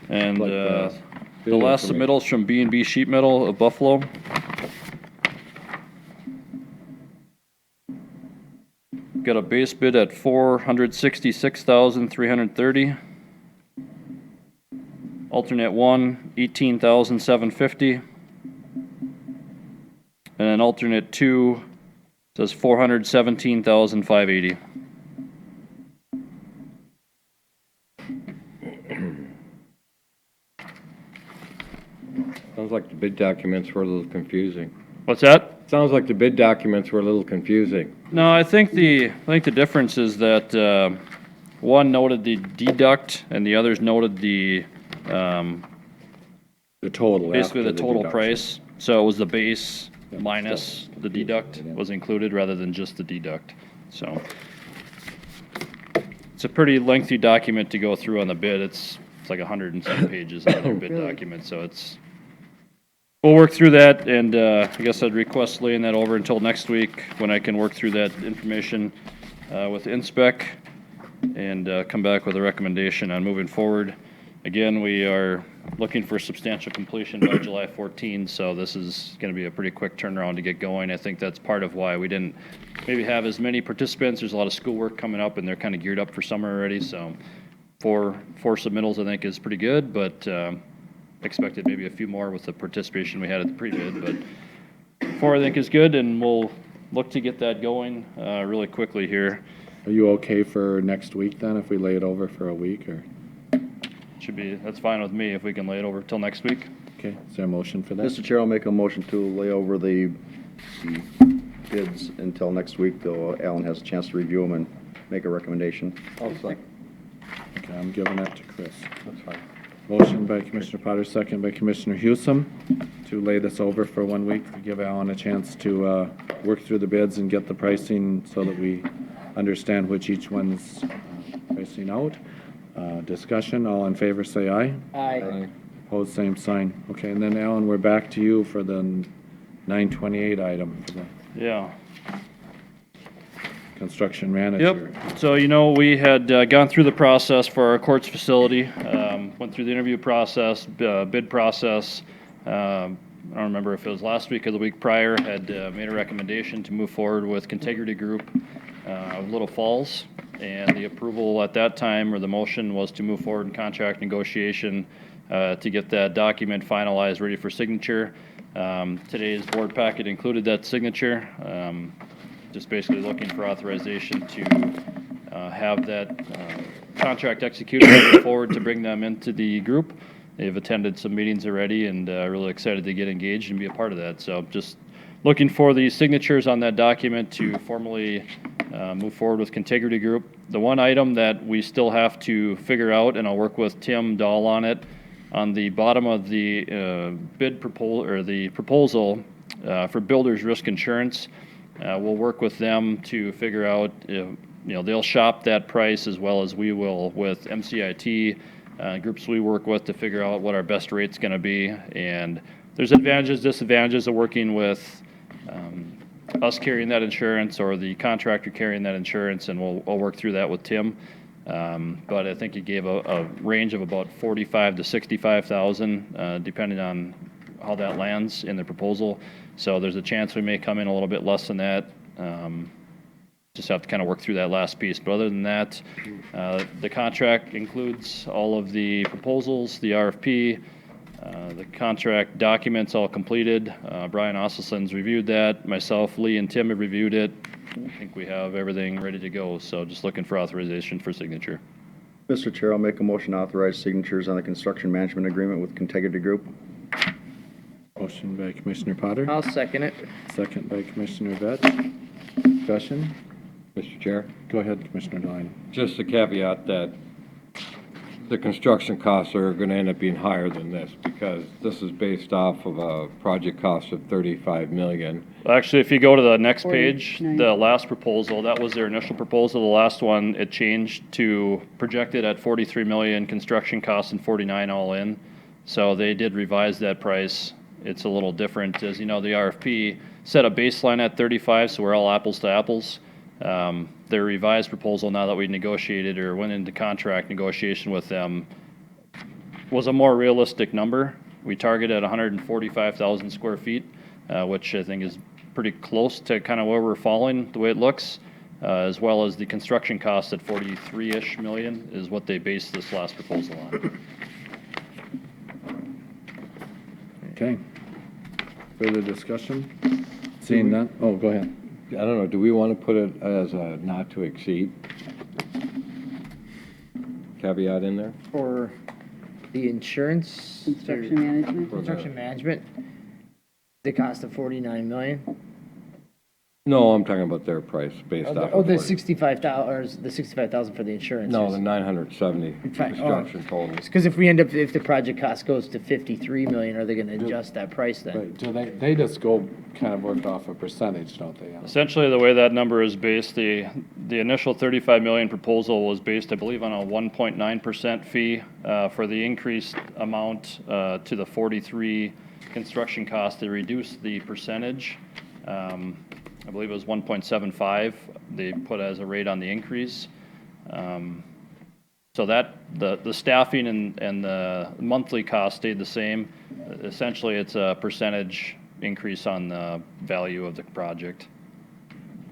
And Like the bill last information. submittal's from B&B Sheet Metal of Buffalo. Got a base bid at $466,330. Alternate 1, $18,750. And then alternate 2 says $417,580. Sounds like the bid documents were a little confusing. What's that? Sounds like the bid documents were a little confusing. No, I think the difference is that one noted the deduct and the others noted the The total. basically after the total deduction. price. So it was the base minus the deduct was included rather than just the deduct. So it's a pretty lengthy document to go through on the bid. It's like 100 and some pages on their bid document, so we'll work through that, and I guess I'd request laying that over until next week when I can work through that information with Inspec and come back with a recommendation on moving forward. Again, we are looking for substantial completion by July 14, so this is going to be a pretty quick turnaround to get going. I think that's part of why we didn't maybe have as many participants. There's a lot of schoolwork coming up, and they're kind of geared up for summer already, so four submittals I think is pretty good, but expected maybe a few more with the participation we had at the pre-bid, but 4 I think is good, and we'll look to get that going really quickly here. Are you okay for next week then, if we lay it over for a week, or? That's fine with me if we can lay it over till next week. Okay, is there a motion for that? Mr. Chair, I'll make a motion to lay over the bids until next week, though Alan has a chance to review them and make a recommendation. Okay, I'm giving that to Chris. That's fine. Motion by Commissioner Potter, second by Commissioner Hewsome, to lay this over for 1 week, to give Alan a chance to work through the bids and get the pricing so that we understand which each one's pricing out. Discussion, all in favor say aye. Aye. Opposed, same sign. Okay, and then Alan, we're back to you for the 928 item for the Yeah. construction manager. Yep. So, we had gone through the process for our courts facility, went through the interview process, bid process. I don't remember if it was last week or the week prior, had made a recommendation to move forward with Contegrity Group of Little Falls. And the approval at that time, or the motion, was to move forward in contract negotiation to get that document finalized, ready for signature. Today's board packet included that signature. Just basically looking for authorization to have that contract executed and move forward to bring them into the group. They've attended some meetings already and really excited to get engaged and be a part of that. So just looking for the signatures on that document to formally move forward with Contegrity Group. The one item that we still have to figure out, and I'll work with Tim Dahl on it, on the bottom of the bid proposal, or the proposal for builder's risk insurance, we'll work with them to figure out, they'll shop that price as well as we will with MCIT, groups we work with, to figure out what our best rate's going to be. And there's advantages, disadvantages of working with us carrying that insurance or the contractor carrying that insurance, and we'll work through that with Tim. But I think he gave a range of about 45 to 65,000, depending on how that lands in the proposal. So there's a chance we may come in a little bit less than that. Just have to kind of work through that last piece. But other than that, the contract includes all of the proposals, the RFP, the contract documents all completed. Brian Osselson's reviewed that. Myself, Lee, and Tim have reviewed it. I think we have everything ready to go. So just looking for authorization for signature. Mr. Chair, I'll make a motion to authorize signatures on the construction management agreement with Contegrity Group. Motion by Commissioner Potter, I'll second it. second by Commissioner Vett. Discussion? Mr. Chair, Go ahead, Commissioner Devine. just a caveat that the construction costs are going to end up being higher than this, because this is based off of a project cost of 35 million. Actually, if you go to the next page, 49. the last proposal, that was their initial proposal. The last one, it changed to projected at 43 million construction costs and 49 all in. So they did revise that price. It's a little different. As you know, the RFP set a baseline at 35, so we're all apples to apples. Their revised proposal, now that we negotiated or went into contract negotiation with them, was a more realistic number. We targeted 145,000 square feet, which I think is pretty close to kind of where we're falling, the way it looks, as well as the construction cost at 43-ish million is what they based this last proposal on. Okay. Further discussion? Seeing none? Oh, go ahead. I don't know, do we want to put it as a not to exceed caveat in there? For the insurance. Construction management. Construction management, the cost of 49 million. No, I'm talking about their price based off of. The what- 65,000, the 65,000 for the insurance. No, the 970 construction total. Because if the project cost goes to 53 million, are they gonna adjust that price then? Right, do they just go kind of work off a percentage, don't they? Essentially, the way that number is based, the initial 35 million proposal was based, I believe, on a 1.9% fee for the increased amount to the 43 construction cost. They reduced the percentage. I believe it was 1.75 they put as a rate on the increase. So that, the staffing and the monthly cost stayed the same. Essentially, it's a percentage increase on the value of the project.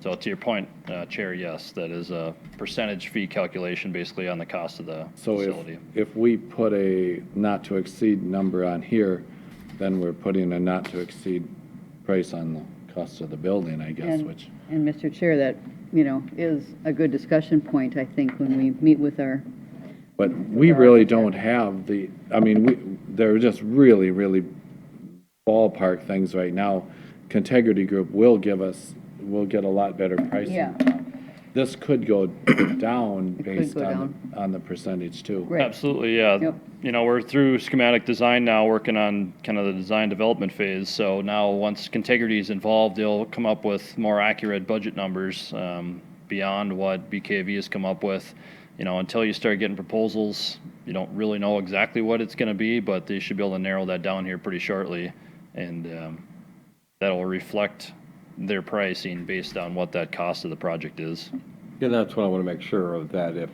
So to your point, Chair, yes, that is a percentage fee calculation basically on the cost of the So facility. if we put a not to exceed number on here, then we're putting a not to exceed price on the cost of the building, I guess, which. And Mr. Chair, that, is a good discussion point, I think, when we meet with our, But we really don't have they're just really, really ballpark things right now. Contegrity Group will get a lot better pricing. yeah, This could go down could based go on the percentage too. right. Absolutely, yeah. Yep. We're through schematic design now, working on kind of the design development phase. So now, once Contegrity is involved, they'll come up with more accurate budget numbers beyond what BKV has come up with. Until you start getting proposals, you don't really know exactly what it's going to be, but they should be able to narrow that down here pretty shortly. And that'll reflect their pricing based on what that cost of the project is. Yeah, that's what I want to make sure of, that if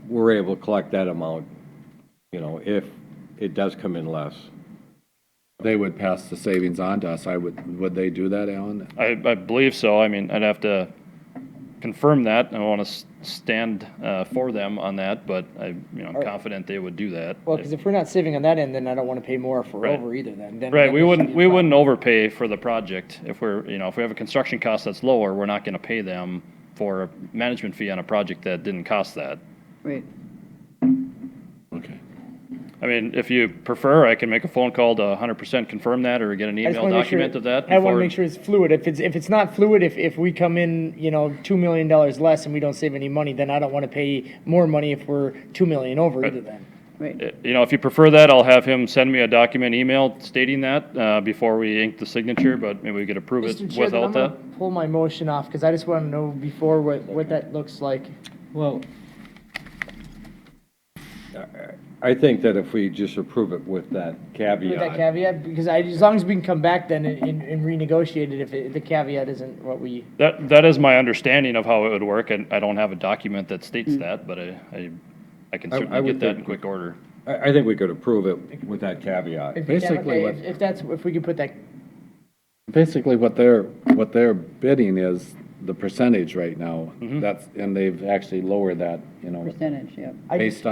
we're able to collect that amount, if it does come in less. They would pass the savings on to us. Would they do that, Alan? I believe so. I'd have to confirm that. I want to stand for them on that, but I'm confident they would do that. Well, because if we're not saving on that end, then I don't want to pay more for Right. over either then. Right, we wouldn't overpay for the project. If if we have a construction cost that's lower, we're not going to pay them for a management fee on a project that didn't cost that. Right. Okay. If you prefer, I can make a phone call to 100% confirm that, or get an I just email wanna make sure- document of that. I want to before- make sure it's fluid. If it's not fluid, if we come in, $2 million less and we don't save any money, then I don't want to pay more money if we're 2 million over either then. Right. If you prefer that, I'll have him send me a document email stating that before we ink the signature, but maybe we could approve it Mr. Chair, then I'm without gonna that. pull my motion off because I just want to know before what that looks like. Well, I think that if we just approve it with that caveat. With that caveat, because as long as we can come back then and renegotiate it if the caveat isn't what we. That is my understanding of how it would work, and I don't have a document that states that, but I can I certainly would get that in think- quick order. I think we could approve it with that caveat. Basically, If we could put that, Basically, what they're bidding is the percentage right now. And they've actually lowered that, Percentage, yeah. based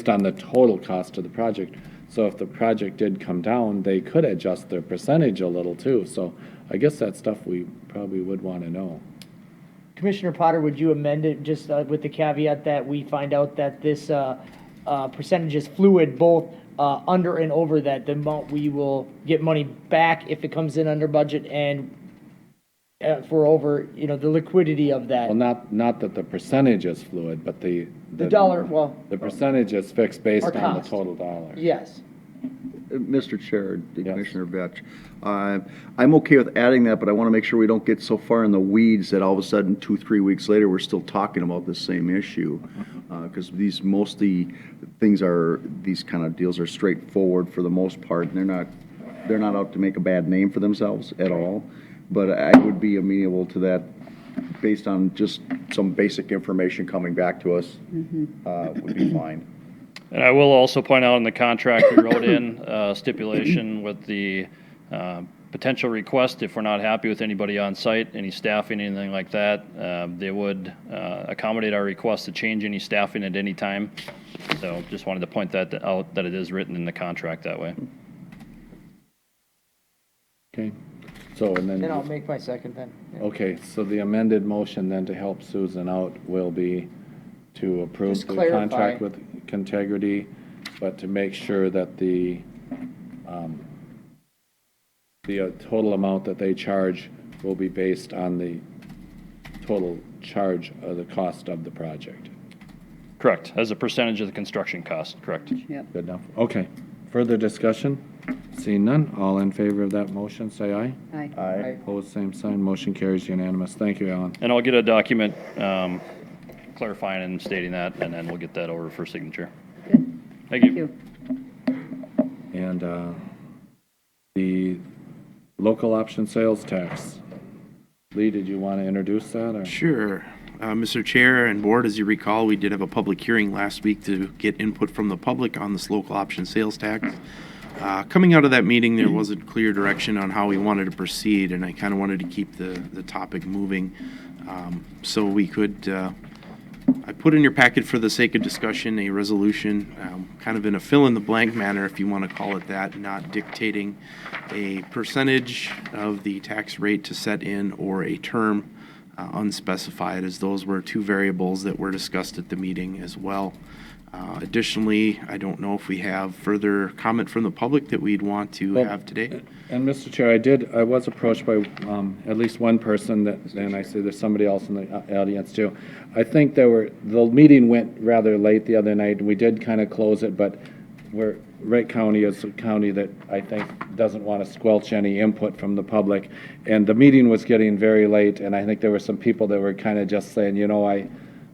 on the total cost of the project. So if the project did come down, they could adjust their percentage a little too. So I guess that's stuff we probably would want to know. Commissioner Potter, would you amend it just with the caveat that we find out that this percentage is fluid, both under and over that, the amount we will get money back if it comes in under budget, and if we're over, the liquidity of that. Well, not that the percentage is fluid, but the dollar, well, the percentage is fixed based Our on the cost. total dollars. yes. Mr. Chair, Yes. Commissioner Vetch, I'm okay with adding that, but I want to make sure we don't get so far in the weeds that all of a sudden, 2-3 weeks later, we're still talking about the same issue. Because these kind of deals are straightforward for the most part, and they're not out to make a bad name for themselves at all. But I would be amenable to that based on just some basic information coming back to us, would be fine. And I will also point out in the contract, we wrote in stipulation with the potential request, if we're not happy with anybody on site, any staffing, anything like that, they would accommodate our request to change any staffing at any time. So just wanted to point that out, that it is written in the contract that way. Okay, so and Then I'll then, make my second then. okay, so the amended motion then to help Susan out will be to approve Just the clarify. contract with Contegrity, but to make sure that the the total amount that they charge will be based on the total charge of the cost of the project. Correct, as a percentage of the construction cost, correct. Yep. Good enough? Okay. Further discussion? Seeing none, all in favor of that motion, say aye. Aye. Opposed, same sign. Motion carries unanimous. Thank you, Alan. And I'll get a document clarifying and stating that, and then we'll get that over for signature. Good. Thank you. Thank you. And the local option sales tax. Lee, did you want to introduce that? Or? Sure. Mr. Chair and Board, as you recall, we did have a public hearing last week to get input from the public on this local option sales tax. Coming out of that meeting, there wasn't clear direction on how we wanted to proceed, and I kind of wanted to keep the topic moving. So we could, I put in your packet for the sake of discussion a resolution, kind of in a fill-in-the-blank manner, if you want to call it that, not dictating a percentage of the tax rate to set in or a term unspecified, as those were two variables that were discussed at the meeting as well. Additionally, I don't know if we have further comment from the public that we'd want to have today. And Mr. Chair, I was approached by at least one person that, and I say there's somebody else in the audience too. I think the meeting went rather late the other night. We did kind of close it, but Wright County is a county that I think doesn't want to squelch any input from the public. And the meeting was getting very late, and I think there were some people that were kind of just saying,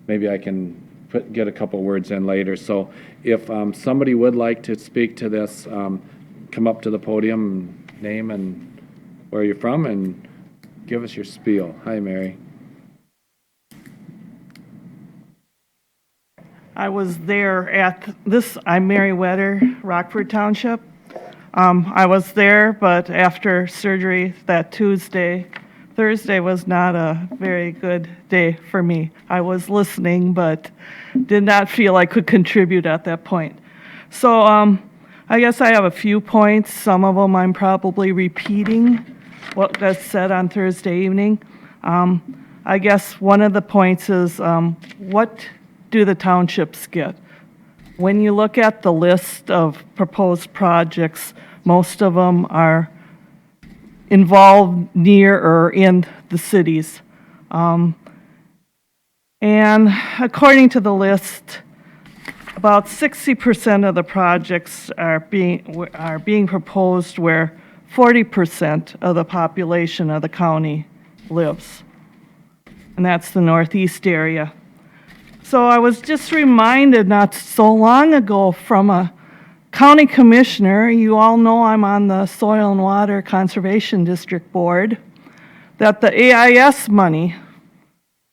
maybe I can get a couple words in later. So if somebody would like to speak to this, come up to the podium, name and where you're from, and give us your spiel. Hi, Mary. I was there at this, I'm Mary Wetter, Rockford Township. I was there, but after surgery that Tuesday, Thursday was not a very good day for me. I was listening, but did not feel I could contribute at that point. So I guess I have a few points. Some of them I'm probably repeating what was said on Thursday evening. I guess one of the points is what do the townships get? When you look at the list of proposed projects, most of them are involved near or in the cities. And according to the list, about 60% of the projects are being proposed where 40% of the population of the county lives. And that's the northeast area. So I was just reminded not so long ago from a county commissioner, you all know I'm on the Soil and Water Conservation District Board, that the AIS money,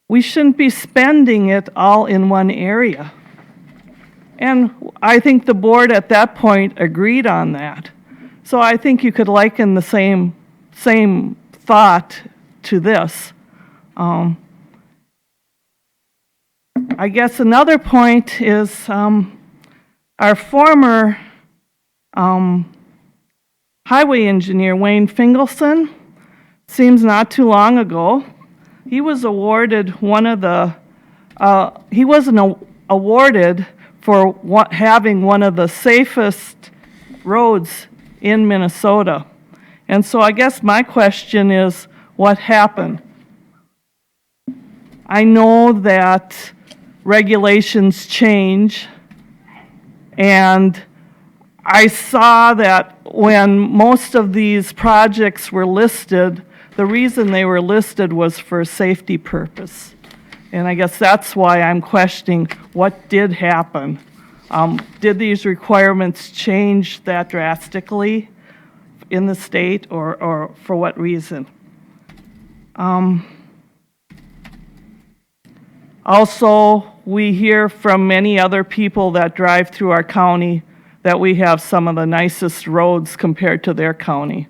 we shouldn't be spending it all in one area. And I think the board at that point agreed on that. So I think you could liken the same thought to this. I guess another point is our former highway engineer, Wayne Fingelson, seems not too long ago, he was awarded he wasn't awarded for having one of the safest roads in Minnesota. And so I guess my question is, what happened? I know that regulations change, and I saw that when most of these projects were listed, the reason they were listed was for a safety purpose. And I guess that's why I'm questioning what did happen. Did these requirements change that drastically in the state, or for what reason? Also, we hear from many other people that drive through our county that we have some of the nicest roads compared to their county.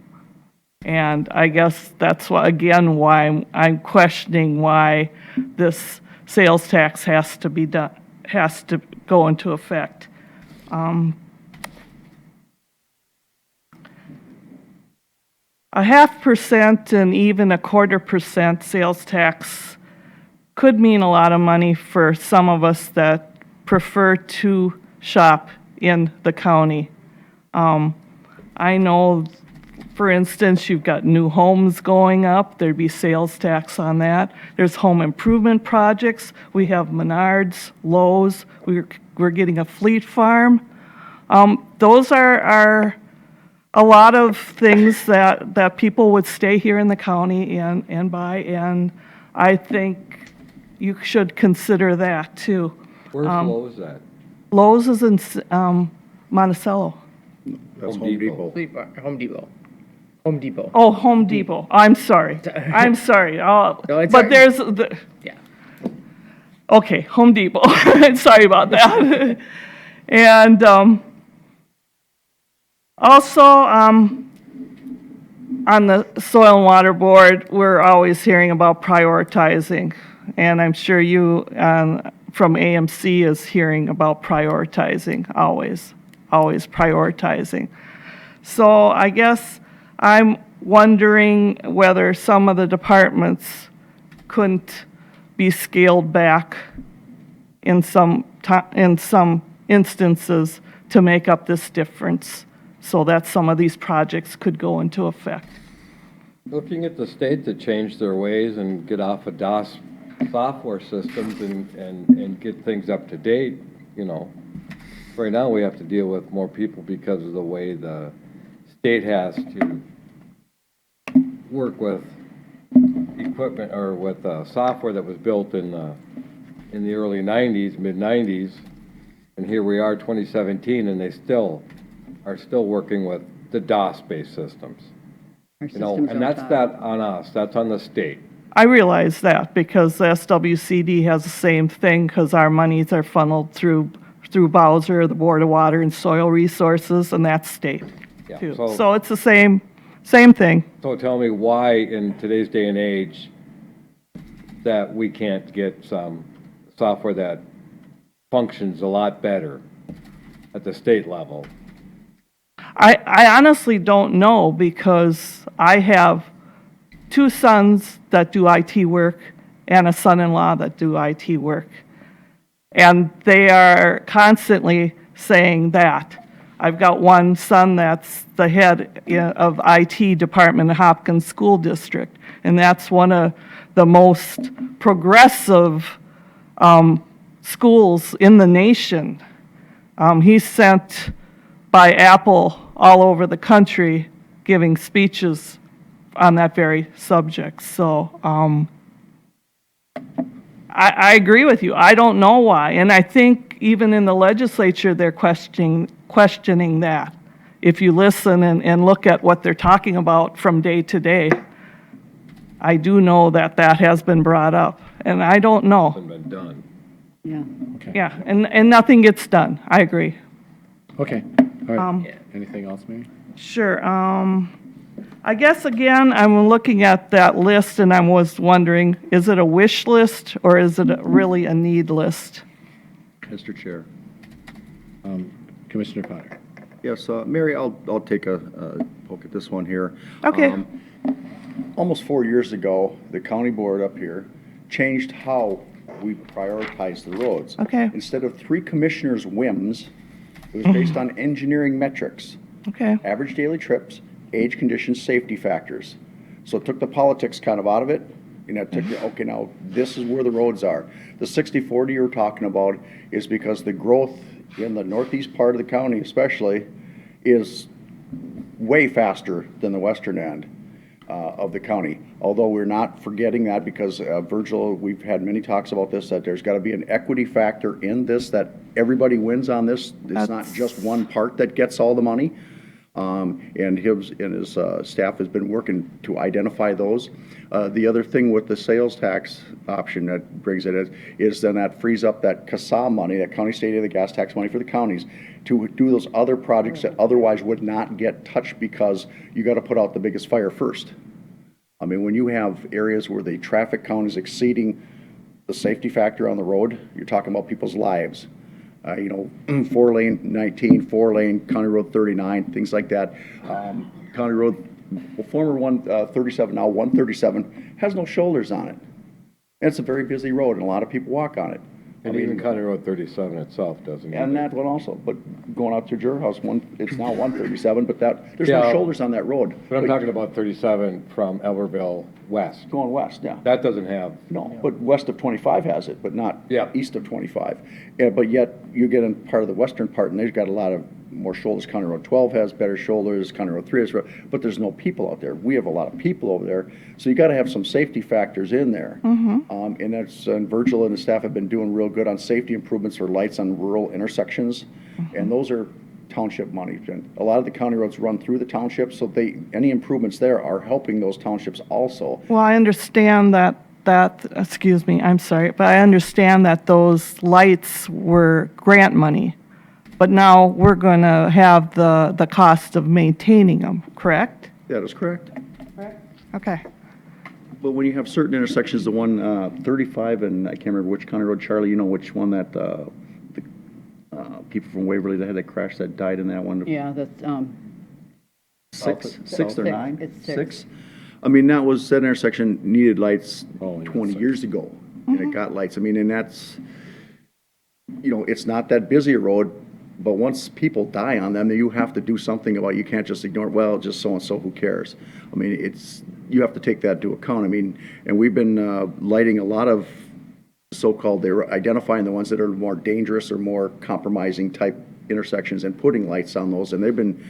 And I guess that's why, again, why I'm questioning why this sales tax has to be done, has to go into effect. A 0.5% and even a 1/4% sales tax could mean a lot of money for some of us that prefer to shop in the county. I know For instance, you've got new homes going up, there'd be sales tax on that. There's home improvement projects. We have Menards, Lowe's, we're getting a fleet farm. Those are a lot of things that people would stay here in the county and buy, and I think you should consider that too. Where's Lowe's at? Lowe's is in Monticello. That's Home Depot. Home Depot. Home Depot. Oh, Home Depot. I'm sorry. I'm sorry. No, it's But all- there's the, Yeah. okay, Home Depot. Sorry about that. And also, on the Soil and Water Board, we're always hearing about prioritizing. And I'm sure you from AMC is hearing about prioritizing, always prioritizing. So I guess I'm wondering whether some of the departments couldn't be scaled back in some instances to make up this difference so that some of these projects could go into effect. Looking at the state to change their ways and get off of DOS software systems and get things up to date, you know. Right now, we have to deal with more people because of the way the state has to work with equipment or with software that was built in the early 90s, mid-90s. And here we are, 2017, and they are still working with the DOS-based systems. Our You know, systems and are that's top. not on us, that's on the state. I realize that because the SWCD has the same thing because our monies are funneled through Bowser, the Board of Water and Soil Resources, and that's state Yeah, too. so- So it's the same thing. So tell me why in today's day and age that we can't get some software that functions a lot better at the state level? I honestly don't know because I have two sons that do IT work and a son-in-law that do IT work. And they are constantly saying that. I've got one son that's the head of IT department at Hopkins School District, and that's one of the most progressive schools in the nation. He's sent by Apple all over the country giving speeches on that very subject. So I agree with you. I don't know why. And I think even in the legislature, they're questioning that. If you listen and look at what they're talking about from day to day, I do know that has been brought up. And I don't know. Hasn't been done. Yeah. Yeah, and nothing gets done. I agree. Okay, all right. Anything else, Mary? Sure. I guess, again, I'm looking at that list and I was wondering, is it a wish list or is it really a need list? Mr. Chair. Commissioner Potter. Yes, Mary, I'll take a poke at this one here. Okay. Almost 4 years ago, the county board up here changed how we prioritize the roads. Okay. Instead of 3 commissioners' whims, it was based on engineering metrics. Okay. Average daily trips, age conditions, safety factors. So it took the politics kind of out of it, and it took, okay, now this is where the roads are. The 60/40 you're talking about is because the growth in the northeast part of the county especially is way faster than the western end of the county. Although we're not forgetting that because Virgil, we've had many talks about this, that there's got to be an equity factor in this, that everybody wins on this. It's not just one part that gets all the money. And his staff has been working to identify those. The other thing with the sales tax option that brings it is then that frees up that CASA money, that county state of the gas tax money for the counties, to do those other projects that otherwise would not get touched because you got to put out the biggest fire first. I mean, when you have areas where the traffic count is exceeding the safety factor on the road, you're talking about people's lives. 4-lane 19, 4-lane County Road 39, things like that. County Road, former 137, now 137, has no shoulders on it. And it's a very busy road, and a lot of people walk on it. And even County Road 37 itself doesn't. And either. that one also, but going out to your house, it's now 137, but there's no Yeah. shoulders on that road. But I'm talking about 37 from Elberville west. Going west, yeah. That doesn't have, No, but west of 25 has it, but not Yeah. east of 25. But yet, you get in part of the western part, and they've got a lot of more shoulders. County Road 12 has better shoulders, County Road 3 has, but there's no people out there. We have a lot of people over there, so you gotta have some safety factors in there. And that's, and Virgil and the staff have been doing real good on safety improvements for lights on rural intersections, and those are township money. And a lot of the county roads run through the township, so any improvements there are helping those townships also. Well, I understand that, excuse me, I'm sorry, but I understand that those lights were grant money. But now we're going to have the cost of maintaining them, correct? That is correct. Okay. But when you have certain intersections, the one 35, and I can't remember which county road, Charlie, you know which one that the people from Waverly that had that crash that died in that one? Yeah, that's, Sixth or nine? It's six. I mean, that intersection needed lights Oh, yeah, 20 six. years ago, and it got lights. I mean, and that's, it's not that busy a road, but once people die on them, then you have to do something about it. You can't just ignore, well, just so-and-so, who cares? I mean, you have to take that into account. I mean, and we've been lighting a lot of so-called, they're identifying the ones that are more dangerous or more compromising type intersections and putting lights on those, and they've been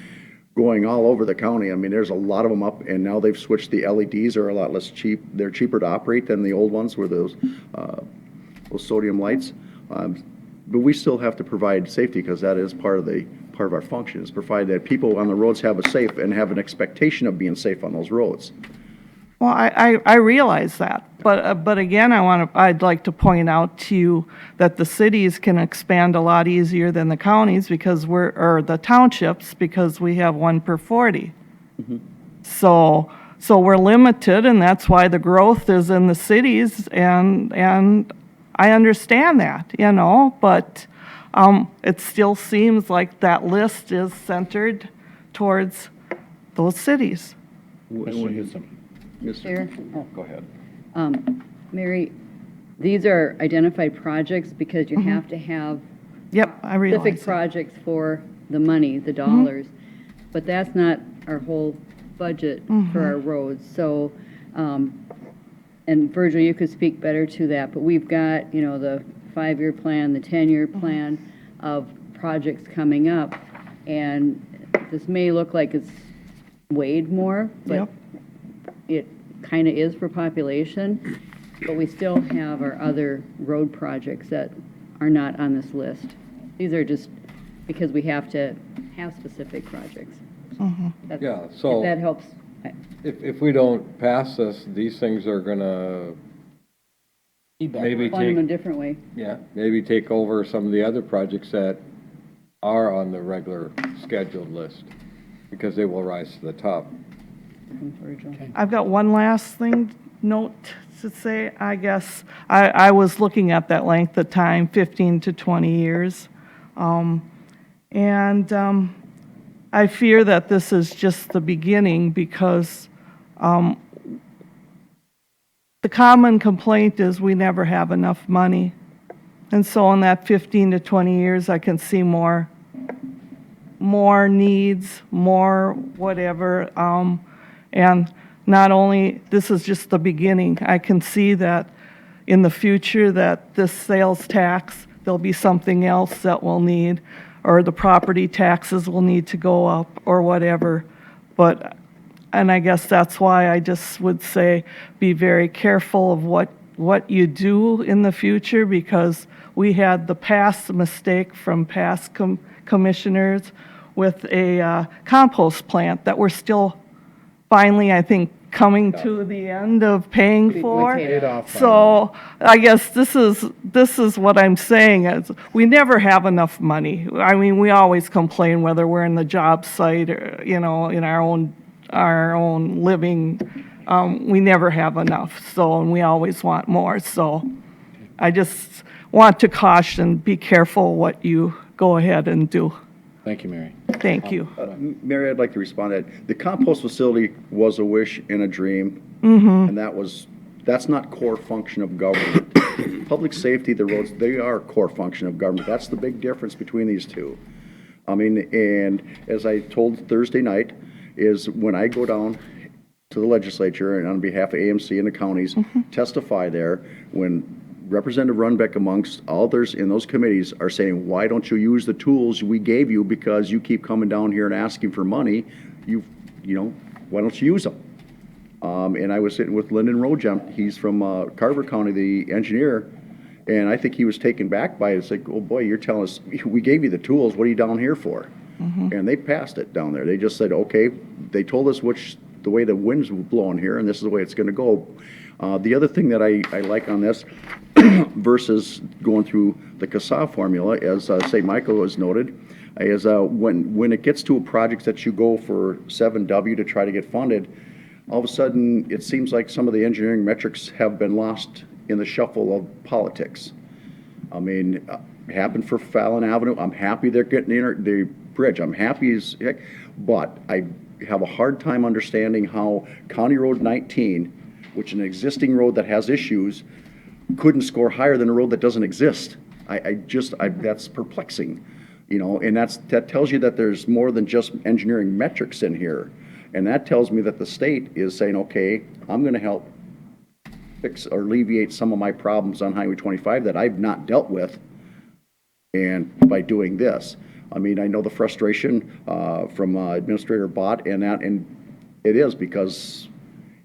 going all over the county. I mean, there's a lot of them up, and now they've switched. The LEDs are a lot less cheap. They're cheaper to operate than the old ones, were those sodium lights. But we still have to provide safety, because that is part of our function, is provide that people on the roads have a safe and have an expectation of being safe on those roads. Well, I realize that, but again, I'd like to point out to you that the cities can expand a lot easier than the counties or the townships, because we have 1 per 40. So we're limited, and that's why the growth is in the cities, and I understand that, but it still seems like that list is centered towards those cities. Mr. Houston. Chair? Go ahead. Mary, these are identified projects because you have to have Yep, I realize specific that. projects for the money, the dollars. But that's not our whole budget for our roads. So, and Virgil, you could speak better to that, but we've got, the 5-year plan, the 10-year plan of projects coming up. And this may look like it's weighed more, but Yep. it kind of is for population, but we still have our other road projects that are not on this list. These are just because we have to have specific projects. That's- Yeah, so- If that helps. if we don't pass this, these things are gonna maybe Fund them a take, different way. maybe take over some of the other projects that are on the regular scheduled list, because they will rise to the top. Virgil. I've got one last note to say. I guess I was looking at that length of time, 15 to 20 years. And I fear that this is just the beginning, because the common complaint is we never have enough money. And so in that 15 to 20 years, I can see more needs, more whatever. And not only, this is just the beginning. I can see that in the future that this sales tax, there'll be something else that we'll need, or the property taxes will need to go up, or whatever. And I guess that's why I just would say, be very careful of what you do in the future, because we had the past mistake from past commissioners with a compost plant that we're still finally, I think, coming to the end of paying for. paid off So I guess this is what I'm saying, is we never have enough money. I mean, we always complain whether we're in the job site or, in our own living, we never have enough. So, and we always want more. So I just want to caution, be careful what you go ahead and do. Thank you, Mary. Thank you. Mary, I'd like to respond to that. The compost facility was a wish and a dream, and that's not core function of government. public safety, the roads, they are a core function of government. That's the big difference between these two. I mean, and as I told Thursday night, is when I go down to the legislature and on behalf of AMC and the counties, testify there, when Representative Runbeck amongst others in those committees are saying, why don't you use the tools we gave you because you keep coming down here and asking for money, you know, why don't you use them? And I was sitting with Lyndon Rojemp, he's from Carver County, the engineer, and I think he was taken back by it. It's like, oh boy, you're telling us, we gave you the tools, what are you down here for? And they passed it down there. They just said, okay, they told us the way the wind's blowing here, and this is the way it's gonna go. The other thing that I like on this, versus going through the CASA formula, as St. Michael has noted, is when it gets to a project that you go for 7W to try to get funded, all of a sudden, it seems like some of the engineering metrics have been lost in the shuffle of politics. I mean, it happened for Fallon Avenue. I'm happy they're getting the bridge. I'm happy as heck, but I have a hard time understanding how County Road 19, which is an existing road that has issues, couldn't score higher than a road that doesn't exist. That's perplexing, you know, and that tells you that there's more than just engineering metrics in here. And that tells me that the state is saying, okay, I'm going to help fix or alleviate some of my problems on Highway 25 that I've not dealt with, and by doing this. I mean, I know the frustration from Administrator Bott and it is because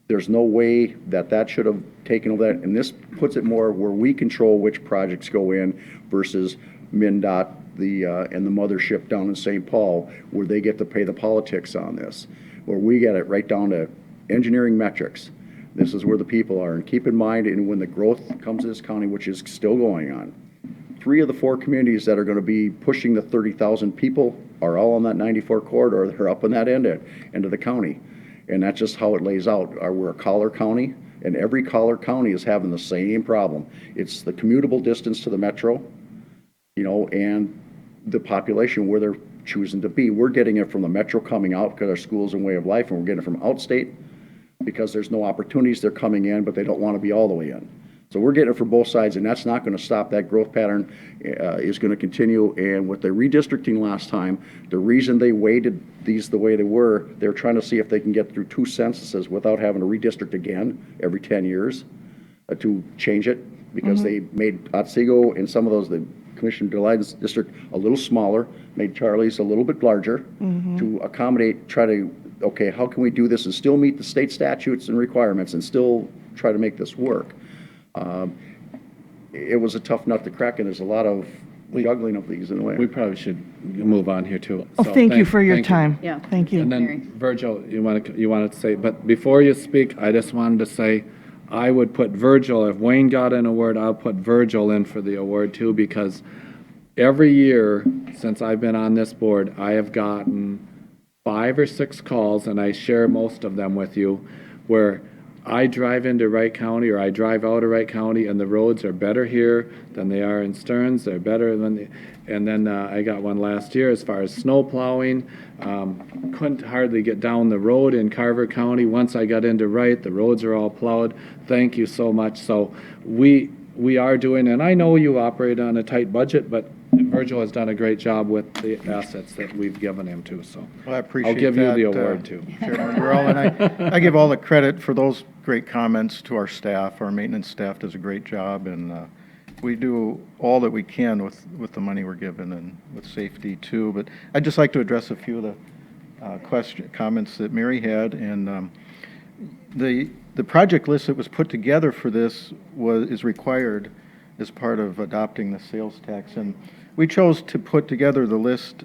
there's no way that should have taken over that, and this puts it more where we control which projects go in versus MnDOT, and the mothership down in St. Paul, where they get to pay the politics on this, where we get it right down to engineering metrics. This is where the people are, and keep in mind, and when the growth comes to this county, which is still going on, 3 of the 4 communities that are going to be pushing the 30,000 people are all on that 94 corridor. They're up in that end of the county. And that's just how it lays out. We're a collar county, and every collar county is having the same problem. It's the commutable distance to the metro, you know, and the population where they're choosing to be. We're getting it from the metro coming out because our schools and way of life, and we're getting it from outstate because there's no opportunities. They're coming in, but they don't want to be all the way in. So we're getting it from both sides, and that's not going to stop. That growth pattern is going to continue. And with the redistricting last time, the reason they weighted these the way they were, they're trying to see if they can get through 2 censuses without having to redistrict again every 10 years to change it, because they made Otsego and some of those, the Commissioner Delights district, a little smaller, made Charlie's a little bit larger to accommodate, okay, how can we do this and still meet the state statutes and requirements and still try to make this work? It was a tough nut to crack, and there's a lot of juggling of these in a way. We probably should move on here too. Oh, So thank you for your thank you. time. Yeah. Thank you. And then Virgil, you wanted to say, but before you speak, I just wanted to say, I would put Virgil, if Wayne got an award, I'll put Virgil in for the award too, because every year since I've been on this board, I have gotten 5 or 6 calls, and I share most of them with you, where I drive into Wright County or I drive out of Wright County, and the roads are better here than they are in Stearns. They're better than and then I got one last year as far as snow plowing. Couldn't hardly get down the road in Carver County. Once I got into Wright, the roads are all plowed. Thank you so much. So we are doing, and I know you operate on a tight budget, but Virgil has done a great job with the assets that we've given him too, so. Well, I appreciate I'll give you the that, award too. Chairman Burrell, and I give all the credit for those great comments to our staff. Our maintenance staff does a great job, and we do all that we can with the money we're given and with safety too. But I'd just like to address a few of the comments that Mary had, and the project list that was put together for this is required as part of adopting the sales tax, and we chose to put together the list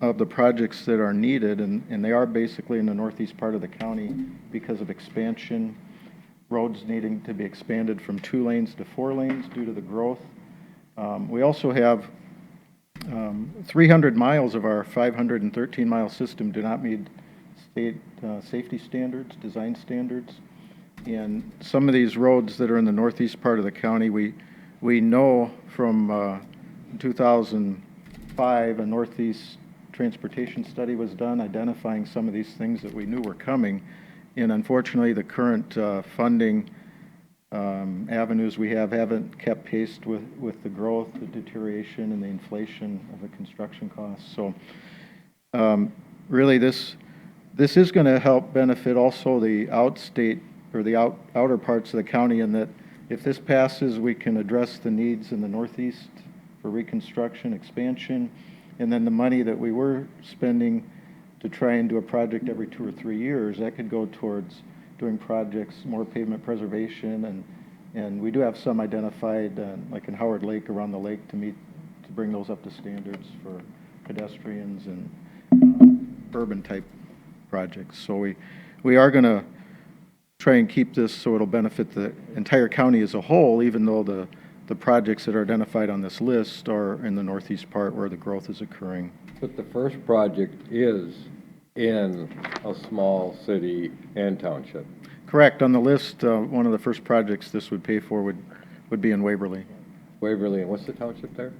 of the projects that are needed, and they are basically in the northeast part of the county because of expansion, roads needing to be expanded from 2 lanes to 4 lanes due to the growth. We also have 300 miles of our 513-mile system do not meet state safety standards, design standards. And some of these roads that are in the northeast part of the county, we know from 2005, a Northeast transportation study was done identifying some of these things that we knew were coming. And unfortunately, the current funding avenues we have haven't kept pace with the growth, the deterioration, and the inflation of the construction costs. So really, this is going to help benefit also the outstate or the outer parts of the county, in that if this passes, we can address the needs in the northeast for reconstruction, expansion, and then the money that we were spending to try and do a project every 2 or 3 years, that could go towards doing projects, more pavement preservation, and we do have some identified, like in Howard Lake, around the lake, to bring those up to standards for pedestrians and urban type projects. So we are going to try and keep this so it'll benefit the entire county as a whole, even though the projects that are identified on this list are in the northeast part where the growth is occurring. But the first project is in a small city and township. Correct. On the list, one of the first projects this would pay for would be in Waverly. Waverly, and what's the township there?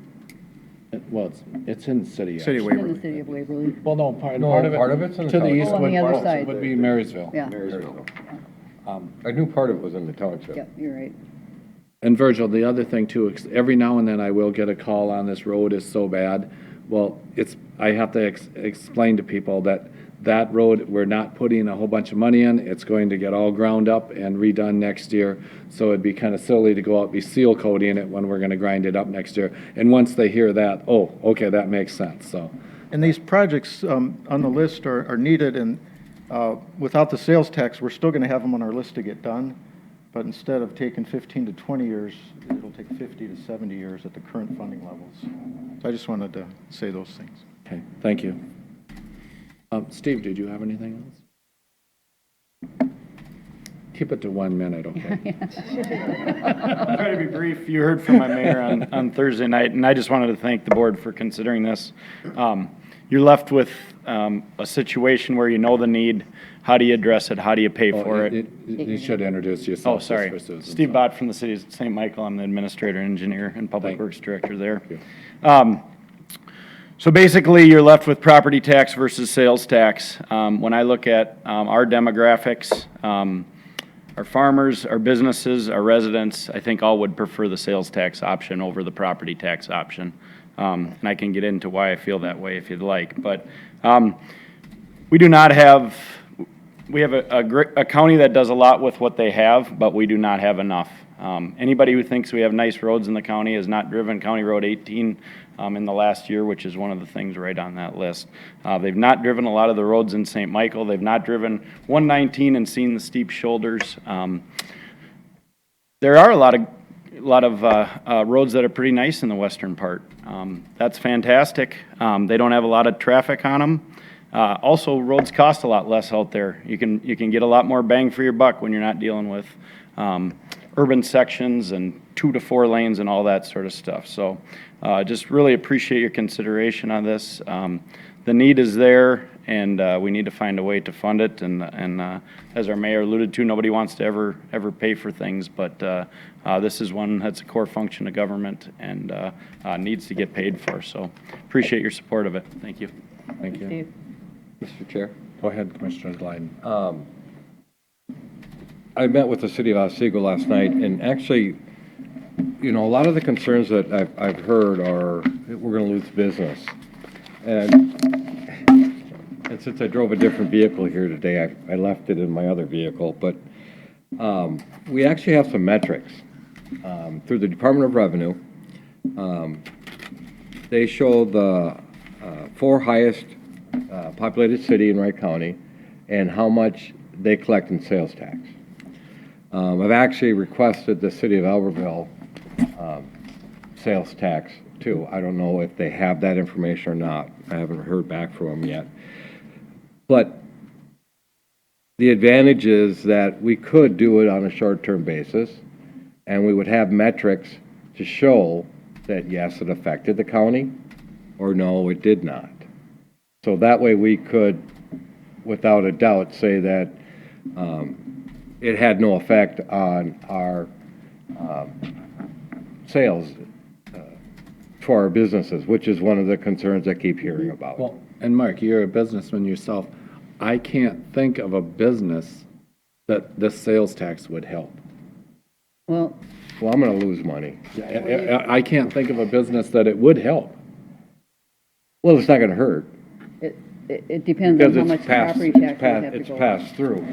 Well, it's in the city. City of In Waverly. the city of Waverly. Well, no, part of it's in the to the township. east Oh, on the other side. Would be Marysville. Yeah, Marysville. I knew part of it was in the township. yep, you're right. And Virgil, the other thing too, every now and then I will get a call on this road is so bad. Well, I have to explain to people that road, we're not putting a whole bunch of money in. It's going to get all ground up and redone next year. So it'd be kind of silly to go out and be seal coating it when we're going to grind it up next year. And once they hear that, oh, okay, that makes sense, so. And these projects on the list are needed, and without the sales tax, we're still going to have them on our list to get done. But instead of taking 15 to 20 years, it'll take 50 to 70 years at the current funding levels. So I just wanted to say those things. Okay, thank you. Steve, did you have anything else? Keep it to 1 minute, okay? I'll try to be brief. You heard from my mayor on Thursday night, and I just wanted to thank the board for considering this. You're left with a situation where you know the need. How do you address it? How do you pay for it? You should introduce yourself. Oh, sorry. just for Susan, Steve so. Bott from the city of St. Michael. I'm the administrator, engineer, and public works director there. So basically, you're left with property tax versus sales tax. When I look at our demographics, our farmers, our businesses, our residents, I think all would prefer the sales tax option over the property tax option. And I can get into why I feel that way if you'd like. But we do not have, we have a county that does a lot with what they have, but we do not have enough. Anybody who thinks we have nice roads in the county has not driven County Road 18 in the last year, which is one of the things right on that list. They've not driven a lot of the roads in St. Michael. They've not driven 119 and seen the steep shoulders. There are a lot of roads that are pretty nice in the western part. That's fantastic. They don't have a lot of traffic on them. Also, roads cost a lot less out there. You can get a lot more bang for your buck when you're not dealing with urban sections and 2 to 4 lanes and all that sort of stuff. So just really appreciate your consideration on this. The need is there, and we need to find a way to fund it. And as our mayor alluded to, nobody wants to ever pay for things, but this is one that's a core function of government and needs to get paid for. So appreciate your support of it. Thank you. Thank you. Steve? Mr. Chair? Go ahead, Commissioner Glyden. I met with the city of Otsego last night, and actually, a lot of the concerns that I've heard are that we're going to lose business. And since I drove a different vehicle here today, I left it in my other vehicle. But we actually have some metrics through the Department of Revenue. They show the 4 highest populated city in Wright County and how much they collect in sales tax. I've actually requested the city of Albertville sales tax too. I don't know if they have that information or not. I haven't heard back from them yet. But the advantage is that we could do it on a short-term basis, and we would have metrics to show that yes, it affected the county, or no, it did not. So that way we could, without a doubt, say that it had no effect on our sales for our businesses, which is one of the concerns I keep hearing about. Well, and Mark, you're a businessman yourself. I can't think of a business that this sales tax would help. Well, Well, I'm gonna lose money. I can't think of a business that it would help. Well, it's not gonna hurt. it depends on Because how it's much passed, property it's tax we have passed, to it's go up. passed through.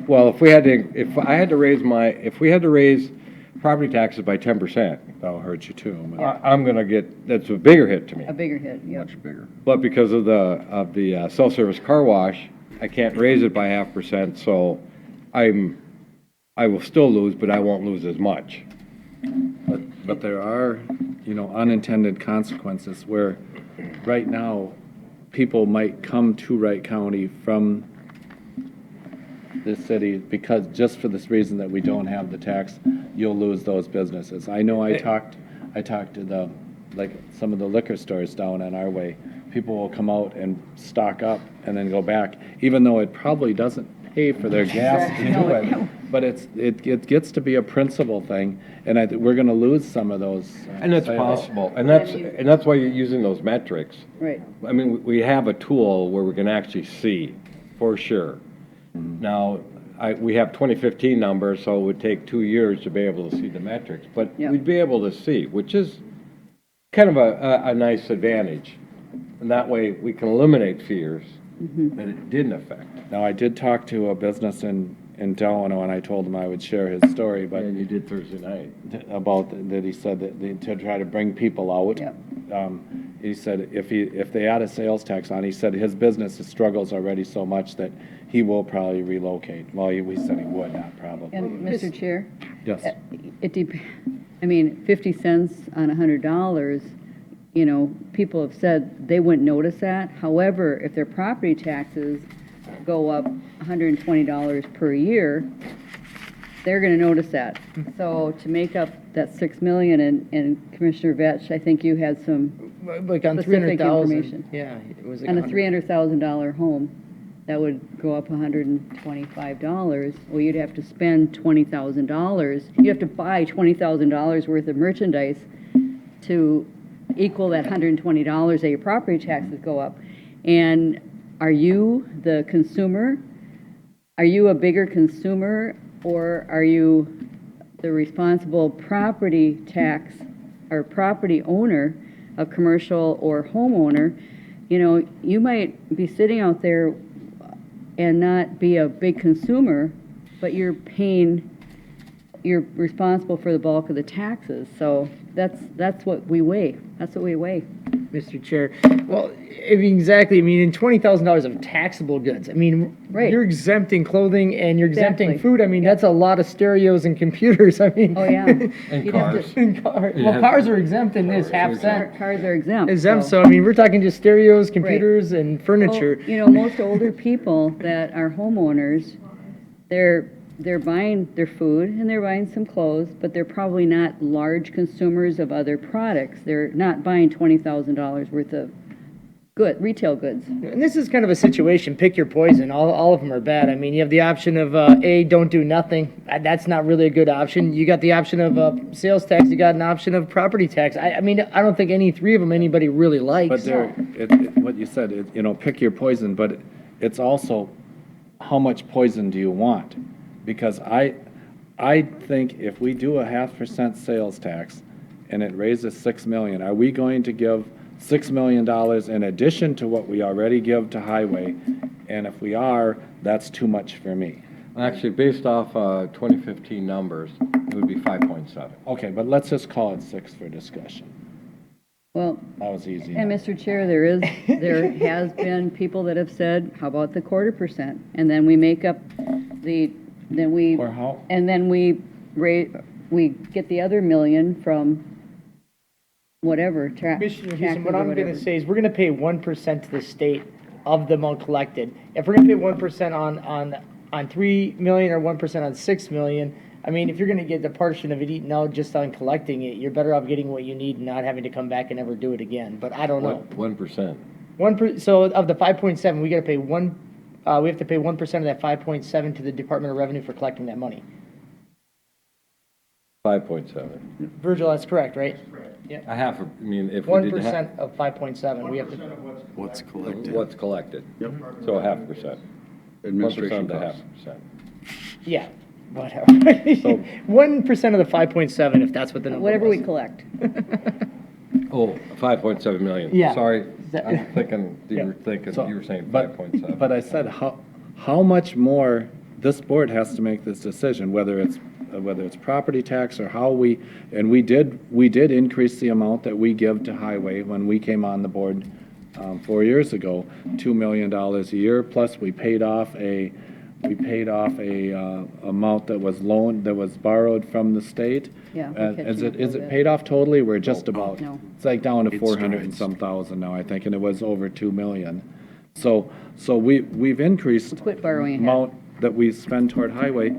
Well, if we had to, if I had to raise if we had to raise property taxes by 10%, That'll hurt you too. I'm gonna get, that's a bigger hit to me. A bigger hit, yep. Much bigger. But because of the self-service car wash, I can't raise it by 0.5%, so I will still lose, but I won't lose as much. But there are, unintended consequences where right now, people might come to Wright County from the city because, just for this reason that we don't have the tax, you'll lose those businesses. I know I talked to some of the liquor stores down on our way. People will come out and stock up and then go back, even though it probably doesn't pay for their gas to do it. But it gets to be a principal thing, and we're gonna lose some of those. And it's sales. possible, and that's why you're using those metrics. Right. I mean, we have a tool where we can actually see, for sure. Now, we have 2015 numbers, so it would take 2 years to be able to see the metrics, but Yep. we'd be able to see, which is kind of a nice advantage. And that way, we can eliminate fears that it didn't affect. Now, I did talk to a business in Delano, and I told him I would share his story, but And you did Thursday night. about that he said that to try to bring people out. Yep. He said if they add a sales tax on, he said his business struggles already so much that he will probably relocate. Well, we said he would, not probably. And Mr. Chair? Yes. I mean, 50 cents on $100, people have said they wouldn't notice that. However, if their property taxes go up $120 per year, they're gonna notice that. So to make up that 6 million, and Commissioner Vetch, I think you had some Like on specific 300,000. information. Yeah, it was like On a 100. $300,000 home, that would go up $125. Well, you'd have to spend $20,000. You'd have to buy $20,000 worth of merchandise to equal that $120 that your property taxes go up. And are you the consumer? Are you a bigger consumer, or are you the responsible property tax or property owner, a commercial or homeowner? You might be sitting out there and not be a big consumer, but you're responsible for the bulk of the taxes. So that's what we weigh. That's what we weigh. Mr. Chair. Well, exactly. I mean, in $20,000 of taxable goods. I mean, Right. you're exempting clothing and you're exempting Exactly. food. I mean, that's a lot of stereos and computers. I mean, Oh, yeah. And You'd have cars. to- and cars. Well, cars are exempt in this half cent. Cars are exempt. Exempt. So I mean, we're talking just stereos, computers, and furniture. Well, most older people that are homeowners, they're buying their food and they're buying some clothes, but they're probably not large consumers of other products. They're not buying $20,000 worth of retail goods. And this is kind of a situation, pick your poison. All of them are bad. I mean, you have the option of don't do nothing. That's not really a good option. You got the option of sales tax. You got an option of property tax. I mean, I don't think any three of them anybody really likes. But what you said, pick your poison, but it's also how much poison do you want? Because I think if we do a 0.5% sales tax and it raises 6 million, are we going to give $6 million in addition to what we already give to highway? And if we are, that's too much for me. Actually, based off 2015 numbers, it would be 5.7. Okay, but let's just call it 6 for discussion. Well, That was easy. and Mr. Chair, there has been people that have said, how about the 0.25%? And then we make up Or how? and then we get the other million from whatever, Commissioner taxes Houston, what or I'm going whatever. to say is we're going to pay 1% to the state of the amount collected. If we're going to pay 1% on 3 million or 1% on 6 million, I mean, if you're going to get the portion of it eaten out just on collecting it, you're better off getting what you need and not having to come back and ever do it again. But I don't know. 1%. So of the 5.7, we got to pay we have to pay 1% of that 5.7 to the Department of Revenue for collecting that money. 5.7. Virgil, that's correct, right? Yeah. I mean, if we did 1% of 5.7, we have to. What's collected. What's collected. Yep. So 0.5%. Administration 1% to costs. 0.5%. Yeah. whatever. 1% of the 5.7, if that's what the number Whatever we was. collect. Oh, 5.7 million. Yeah. Sorry, That- I'm thinking, you were thinking, So- you were saying but- 5.7. But I said, how much more, this board has to make this decision, whether it's property tax or how and we did increase the amount that we give to highway when we came on the board 4 years ago, $2 million a year, plus we paid off a amount that was loaned, that was borrowed from the state. Yeah, we're And catching is up a it little bit. paid off totally? We're just about, No. it's like down to It's 400 and some thousand now, I think, and it was over 2 million. So we've increased Quit borrowing ahead. amount that we spend toward highway.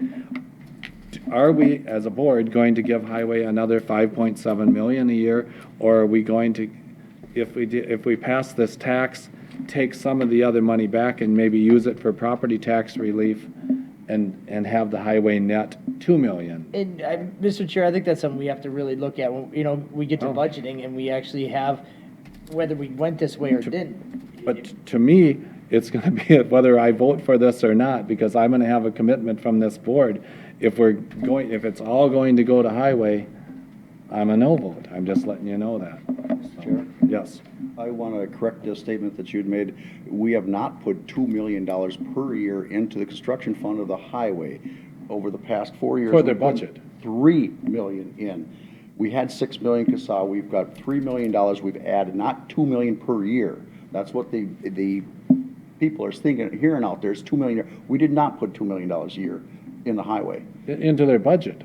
Are we, as a board, going to give highway another 5.7 million a year? Or are we going to, if we pass this tax, take some of the other money back and maybe use it for property tax relief and have the highway net 2 million? And, Mr. Chair, I think that's something we have to really look at when, we get to Oh. budgeting and we actually have, whether we went this way or didn't. But to me, it's gonna be whether I vote for this or not, because I'm gonna have a commitment from this board. If it's all going to go to highway, I'm a no vote. I'm just letting you know that. Chair? Yes. I want to correct a statement that you'd made. We have not put $2 million per year into the construction fund of the highway over the past 4 years. For their we've put budget. $3 million in. We had $6 million CASA. We've got $3 million we've added, not $2 million per year. That's what the people are thinking, hearing out there is $2 million. We did not put $2 million a year in the highway. Into their budget.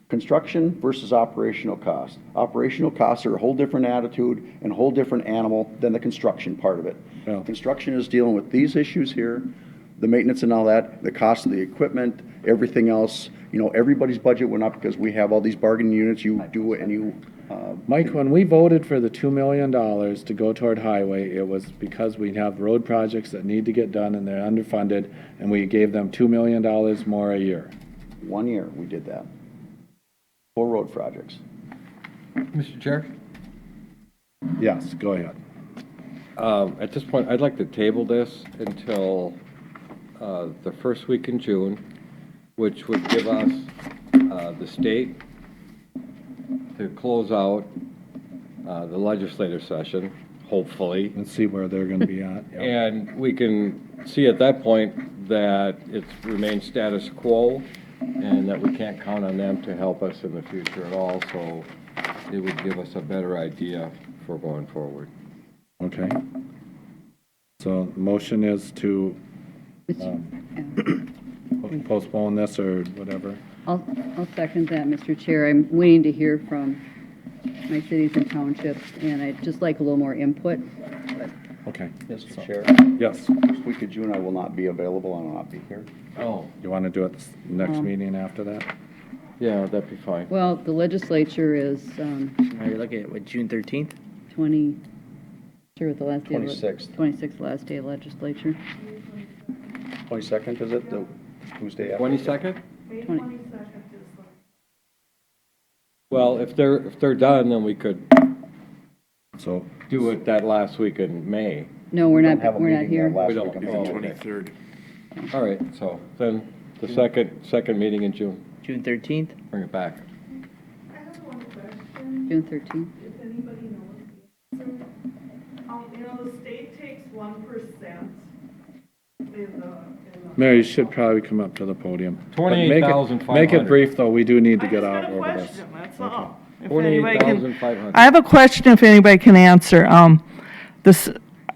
Construction versus operational costs. Operational costs are a whole different attitude and a whole different animal than the construction part of it. Yeah. Construction is dealing with these issues here, the maintenance and all that, the cost of the equipment, everything else. Everybody's budget went up because we have all these bargaining units. You do it and you. Mike, when we voted for the $2 million to go toward highway, it was because we have road projects that need to get done and they're underfunded, and we gave them $2 million more a year. 1 year we did that. 4 road projects. Mr. Chair? Yes, go ahead. At this point, I'd like to table this until the first week in June, which would give us the state to close out the legislative session, hopefully. Let's see where they're gonna be at. Yep. And we can see at that point that it's remained status quo and that we can't count on them to help us in the future at all. So it would give us a better idea for going forward. Okay. So motion is to postpone this or whatever. I'll second that, Mr. Chair. I'm waiting to hear from my cities and townships, and I'd just like a little more input. Okay. Mr. Chair, Yes. first week of June I will not be available. I will not be here. Oh, You want to do it this next meeting after that? yeah, that'd be fine. Well, the legislature is Now you're looking at, June 13th? 20, sure, with the last day. 26th. 26th, last day of legislature. 22nd, is it, the Tuesday after? 22nd? 20 Well, if they're done, then we could So, do it that last week in May. No, we're don't have not, a we're not meeting here. that last We don't. week of Oh, May. okay. 23rd. All right, so then the second meeting in June, June 13th? bring it back. June 13th. If anybody knows the answer. The state takes 1% in the. Mary, you should probably come up to the podium. But make it- 28,500. Make it brief, though. We do need to get out I over just this. got a question, that's all. If anybody can- 28,500. I have a question if anybody can answer.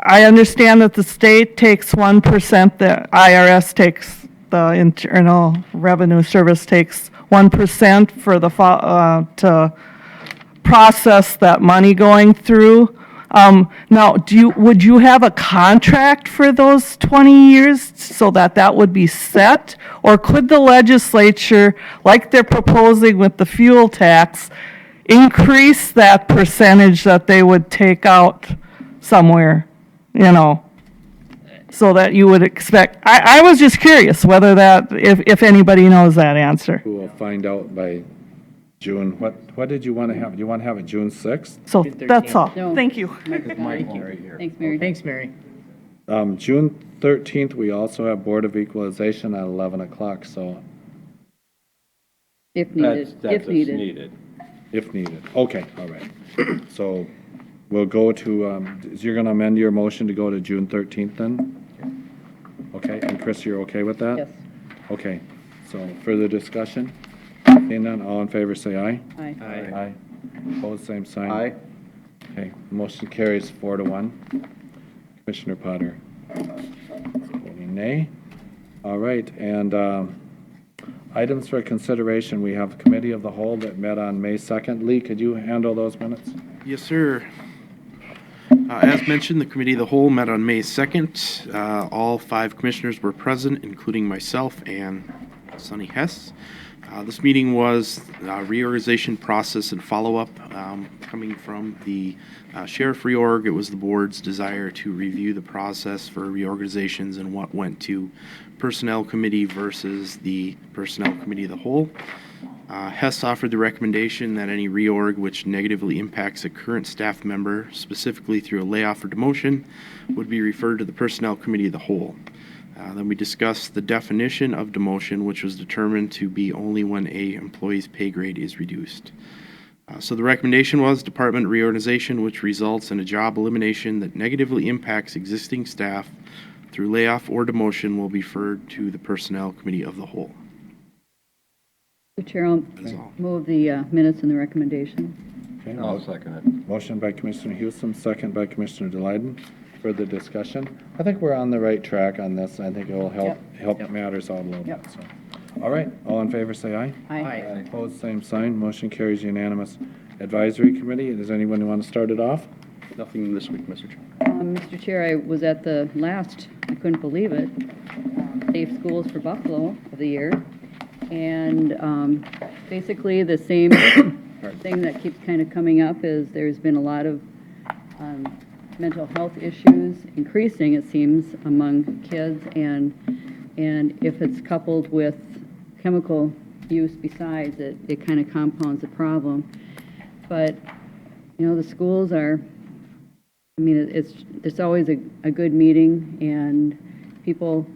I understand that the state takes 1%, the IRS takes, the Internal Revenue Service takes 1% for to process that money going through. Now, would you have a contract for those 20 years so that would be set? Or could the legislature, like they're proposing with the fuel tax, increase that percentage that they would take out somewhere, so that you would expect, I was just curious whether if anybody knows that answer. We will find out by June. What did you want to have? Do you want to have it June 6th? So June that's all. 13th. No. Thank you. Thanks, Mary. Thanks, Mary. June 13th, we also have Board of Equalization at 11 o'clock, so If needed, That's if if needed. needed. if needed. Okay, all right. So we'll go to, you're going to amend your motion to go to June 13th then? Okay, and Chris, you're okay with that? Yes. Okay, so further discussion? Seeing none, all in favor say aye. Aye. Aye. Opposed, same sign. Aye. Okay, motion carries 4-1. Commissioner Potter voting nay. All right, and items for consideration, we have Committee of the Whole that met on May 2nd. Lee, could you handle those minutes? Yes, sir. As mentioned, the Committee of the Whole met on May 2nd. All 5 commissioners were present, including myself and Sonny Hess. This meeting was a reorganization process and follow-up coming from the sheriff reorg. It was the board's desire to review the process for reorganizations and what went to Personnel Committee versus the Personnel Committee of the Whole. Hess offered the recommendation that any reorg which negatively impacts a current staff member, specifically through a layoff or demotion, would be referred to the Personnel Committee of the Whole. Then we discussed the definition of demotion, which was determined to be only when a employee's pay grade is reduced. So the recommendation was department reorganization, which results in a job elimination that negatively impacts existing staff through layoff or demotion, will be referred to the Personnel Committee of the Whole. Mr. Chair, I'll That's all. move the minutes and the recommendation. Okay, I'll second it. motion by Commissioner Houston, second by Commissioner Delyden. Further discussion? I think we're on the right track on this. I think it will help matters out a little bit, Yep. so. All right, all in favor say aye. Aye. Opposed, same sign. Motion carries unanimous. Advisory Committee, does anyone want to start it off? Nothing this week, Mr. Chair. Mr. Chair, I was at the last, I couldn't believe it, Safe Schools for Buffalo of the year. And basically the same thing that keeps kind of coming up is there's been a lot of mental health issues increasing, it seems, among kids. And if it's coupled with chemical use besides, it kind of compounds the problem. But, you know, the schools are, I mean, it's always a good meeting, and people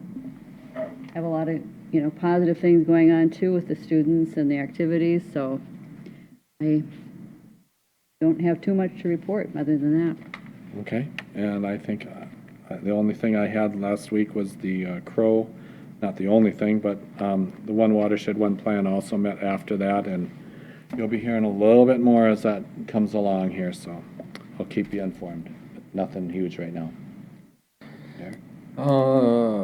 have a lot of, you know, positive things going on too with the students and the activities, so I don't have too much to report other than that. Okay, and I think the only thing I had last week was the Crow, not the only thing, but the One Watershed, One Plan also met after that, and you'll be hearing a little bit more as that comes along here, so I'll keep you informed. Nothing huge right now. Derek?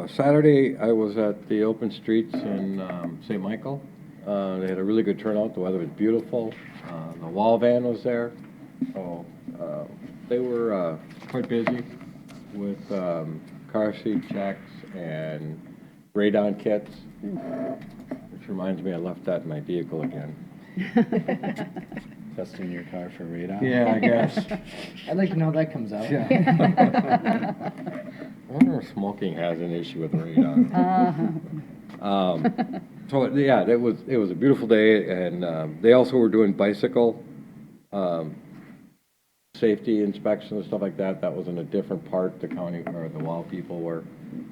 Saturday, I was at the Open Streets in St. Michael. They had a really good turnout. The weather was beautiful. The wall van was there. So they were quite busy with car seat checks and radon kits, which reminds me I left that in my vehicle again. Testing your car for radon? Yeah, I guess. I'd like to know how that comes out. Yeah. I wonder if smoking has an issue with radon. So yeah, it was a beautiful day, and they also were doing bicycle safety inspection and stuff like that. That was in a different part. The county or the WOW people were.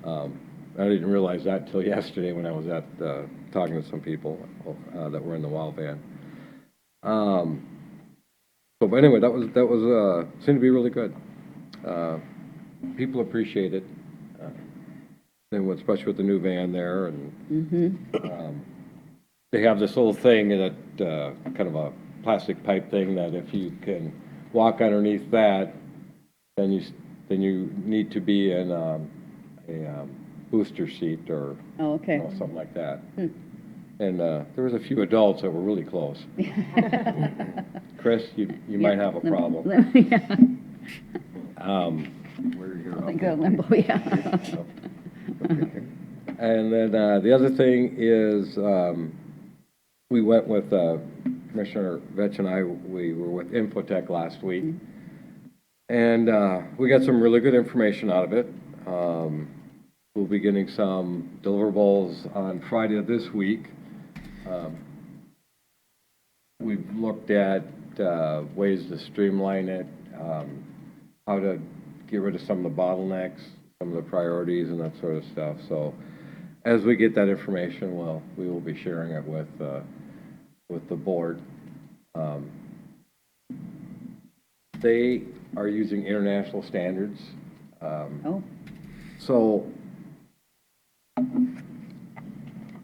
I didn't realize that till yesterday when I was at talking to some people that were in the WOW van. So, but anyway, that was seemed to be really good. People appreciate it. Especially with the new van there, and they have this little thing that kind of a plastic pipe thing that if you can walk underneath that, then you need to be in a booster seat or okay. you know, something like that. And there was a few adults that were really close. Chris, you might have a problem. I think of limbo, yeah. And then the other thing is we went with Commissioner Vetch and I, we were with Infotech last week. And we got some really good information out of it. We'll be getting some deliverables on Friday of this week. We've looked at ways to streamline it, how to get rid of some of the bottlenecks, some of the priorities and that sort of stuff. So as we get that information, we will be sharing it with the board. They are using international standards. So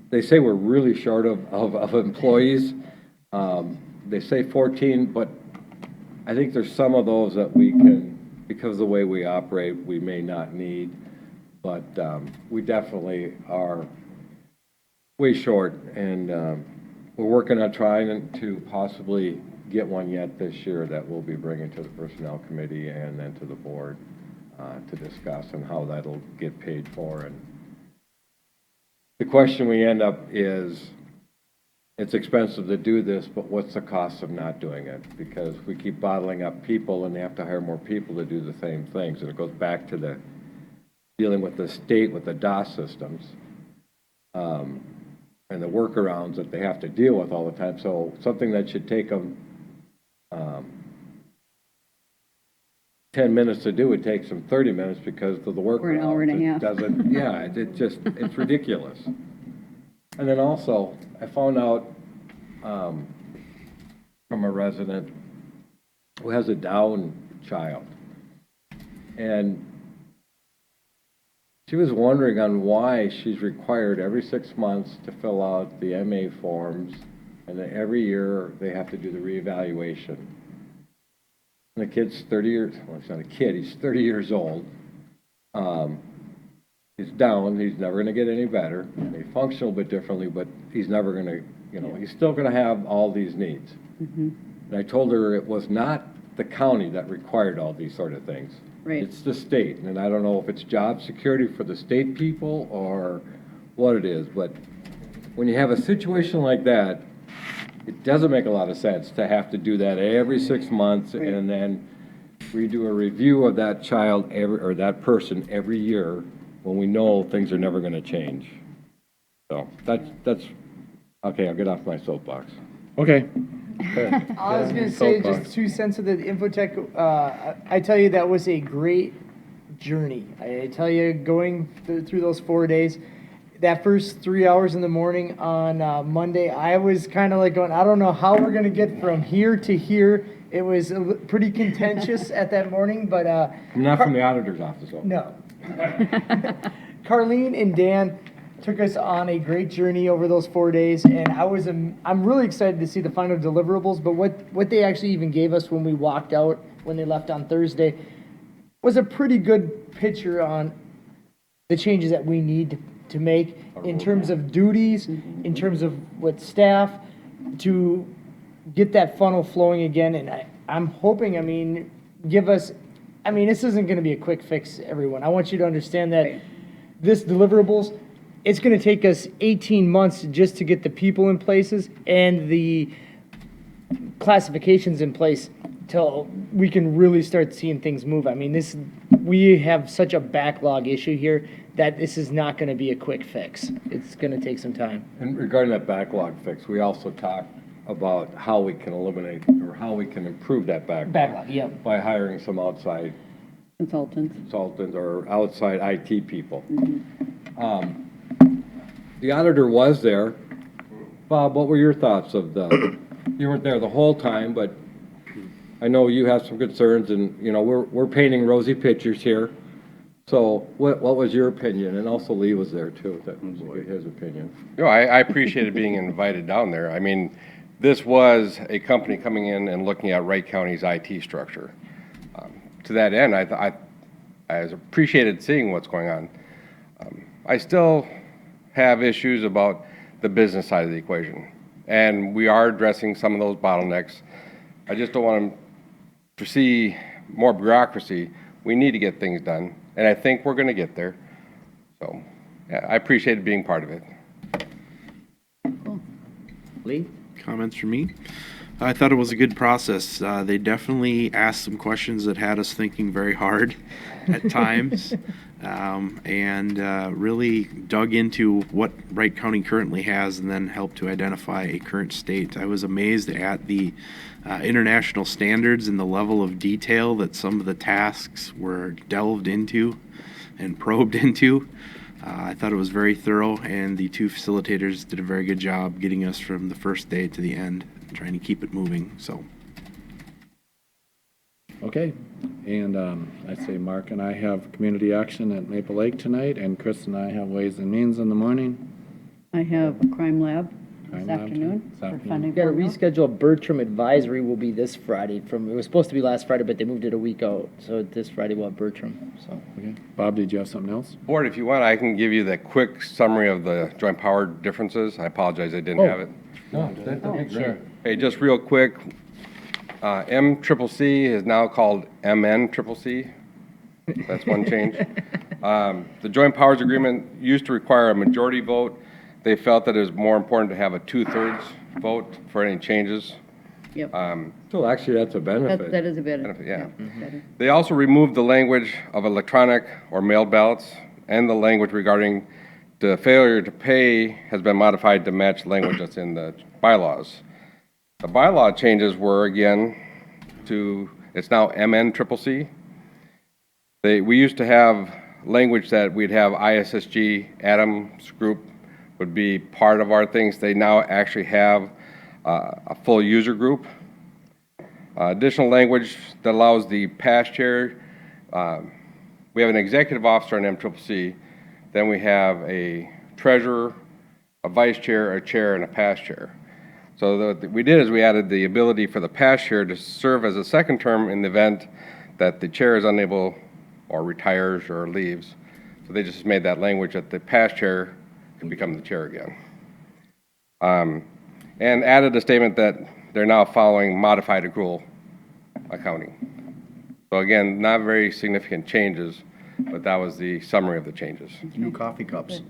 they say we're really short of employees. They say 14, but I think there's some of those that we can, because of the way we operate, we may not need. But we definitely are way short, and we're working on trying to possibly get one yet this year that we'll be bringing to the Personnel Committee and then to the board to discuss and how that'll get paid for. And the question we end up is, it's expensive to do this, but what's the cost of not doing it? Because we keep bottling up people and they have to hire more people to do the same things. And it goes back to the dealing with the state, with the DOS systems, and the workarounds that they have to deal with all the time. So something that should take them 10 minutes to do, it takes them 30 minutes because of the workarounds. Or an hour and a half. Doesn't, yeah, it's ridiculous. And then also, I found out from a resident who has a Down child. And she was wondering on why she's required every 6 months to fill out the MA forms, and then every year they have to do the reevaluation. And the kid's 30 years, well, he's not a kid, he's 30 years old. He's down, he's never going to get any better. He functions a little bit differently, but he's never going to, he's still going to have all these needs. And I told her it was not the county that required all these sort of things. Right. It's the state, and I don't know if it's job security for the state people or what it is, but when you have a situation like that, it doesn't make a lot of sense to have to do that every 6 months and then we do a review of that child or that person every year when we know things are never going to change. So that's okay. I'll get off my soapbox. Okay. I was going to say just 2 cents of the Infotech. I tell you, that was a great journey. I tell you, going through those 4 days, that first 3 hours in the morning on Monday, I was kind of like going, I don't know how we're going to get from here to here. It was pretty contentious at that morning, but I'm not from the auditor's office, though. no. Carlene and Dan took us on a great journey over those 4 days, and I'm really excited to see the final deliverables. But what they actually even gave us when we walked out, when they left on Thursday, was a pretty good picture on the changes that we need to make in terms of duties, in terms of what staff, to get that funnel flowing again. And I'm hoping, give us, this isn't going to be a quick fix, everyone. I want you to understand that this deliverables, it's going to take us 18 months just to get the people in places and the classifications in place till we can really start seeing things move. We have such a backlog issue here that this is not going to be a quick fix. It's going to take some time. And regarding that backlog fix, we also talked about how we can eliminate or how we can improve that backlog. Yep. By hiring some outside Consultants. or outside IT people. The auditor was there. Bob, what were your thoughts of you weren't there the whole time, but I know you have some concerns, and we're painting rosy pictures here. So what was your opinion? And also Lee was there too. That was his opinion. I appreciated being invited down there. This was a company coming in and looking at Wright County's IT structure. To that end, I appreciated seeing what's going on. I still have issues about the business side of the equation, and we are addressing some of those bottlenecks. I just don't want to see more bureaucracy. We need to get things done, and I think we're going to get there. So, yeah, I appreciated being part of it. Lee? Comments from me? I thought it was a good process. They definitely asked some questions that had us thinking very hard at times, and really dug into what Wright County currently has and then helped to identify a current state. I was amazed at the international standards and the level of detail that some of the tasks were delved into. and probed into. I thought it was very thorough, and the two facilitators did a very good job getting us from the first day to the end, trying to keep it moving, so. Okay, and I say Mark and I have community action at Maple Lake tonight, and Chris and I have Ways and Means in the morning. I have a crime lab Crime this lab afternoon this for afternoon. funding Got to formula. reschedule. Bertram Advisory will be this Friday it was supposed to be last Friday, but they moved it a week out. So this Friday we'll have Bertram, so. Okay. Bob, did you have something else? Board, if you want, I can give you the quick summary of the joint power differences. I apologize, I didn't have it. No, that'd be great. Sure. Hey, just real quick, MCCC is now called MNCCC. That's one change. The joint powers agreement used to require a majority vote. They felt that it was more important to have a 2/3 vote for any changes. Yep. So actually, that's a benefit. That is a better. Benefit, yeah. Better. They also removed the language of electronic or mailed ballots, and the language regarding the failure to pay has been modified to match language that's in the bylaws. The bylaw changes were, again, it's now MNCCC. We used to have language that we'd have ISSG, Adams Group would be part of our things. They now actually have a full user group. Additional language that allows the past chair, we have an executive officer in MCCC, then we have a treasurer, a vice chair, a chair, and a past chair. So what we did is we added the ability for the past chair to serve as a second term in the event that the chair is unable or retires or leaves. So they just made that language that the past chair can become the chair again. And added a statement that they're now following modified accrual accounting. So again, not very significant changes, but that was the summary of the changes. New coffee cups.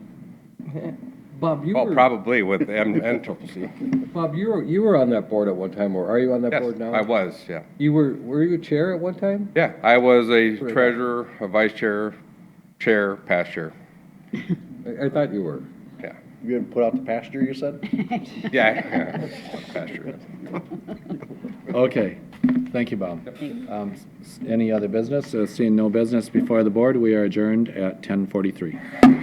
Bob, you Well, were, probably with MNCCC. Bob, you were on that board at one time, or are you on that Yes, board now? I was, yeah. Were you a chair at one time? Yeah, I was a treasurer, a vice chair, chair, past chair. I thought you were. Yeah, You gonna put out the pasture, you said? yeah, past chair. Okay, thank you, Bob. Any other business? Seeing no business before the board, we are adjourned at 10:43.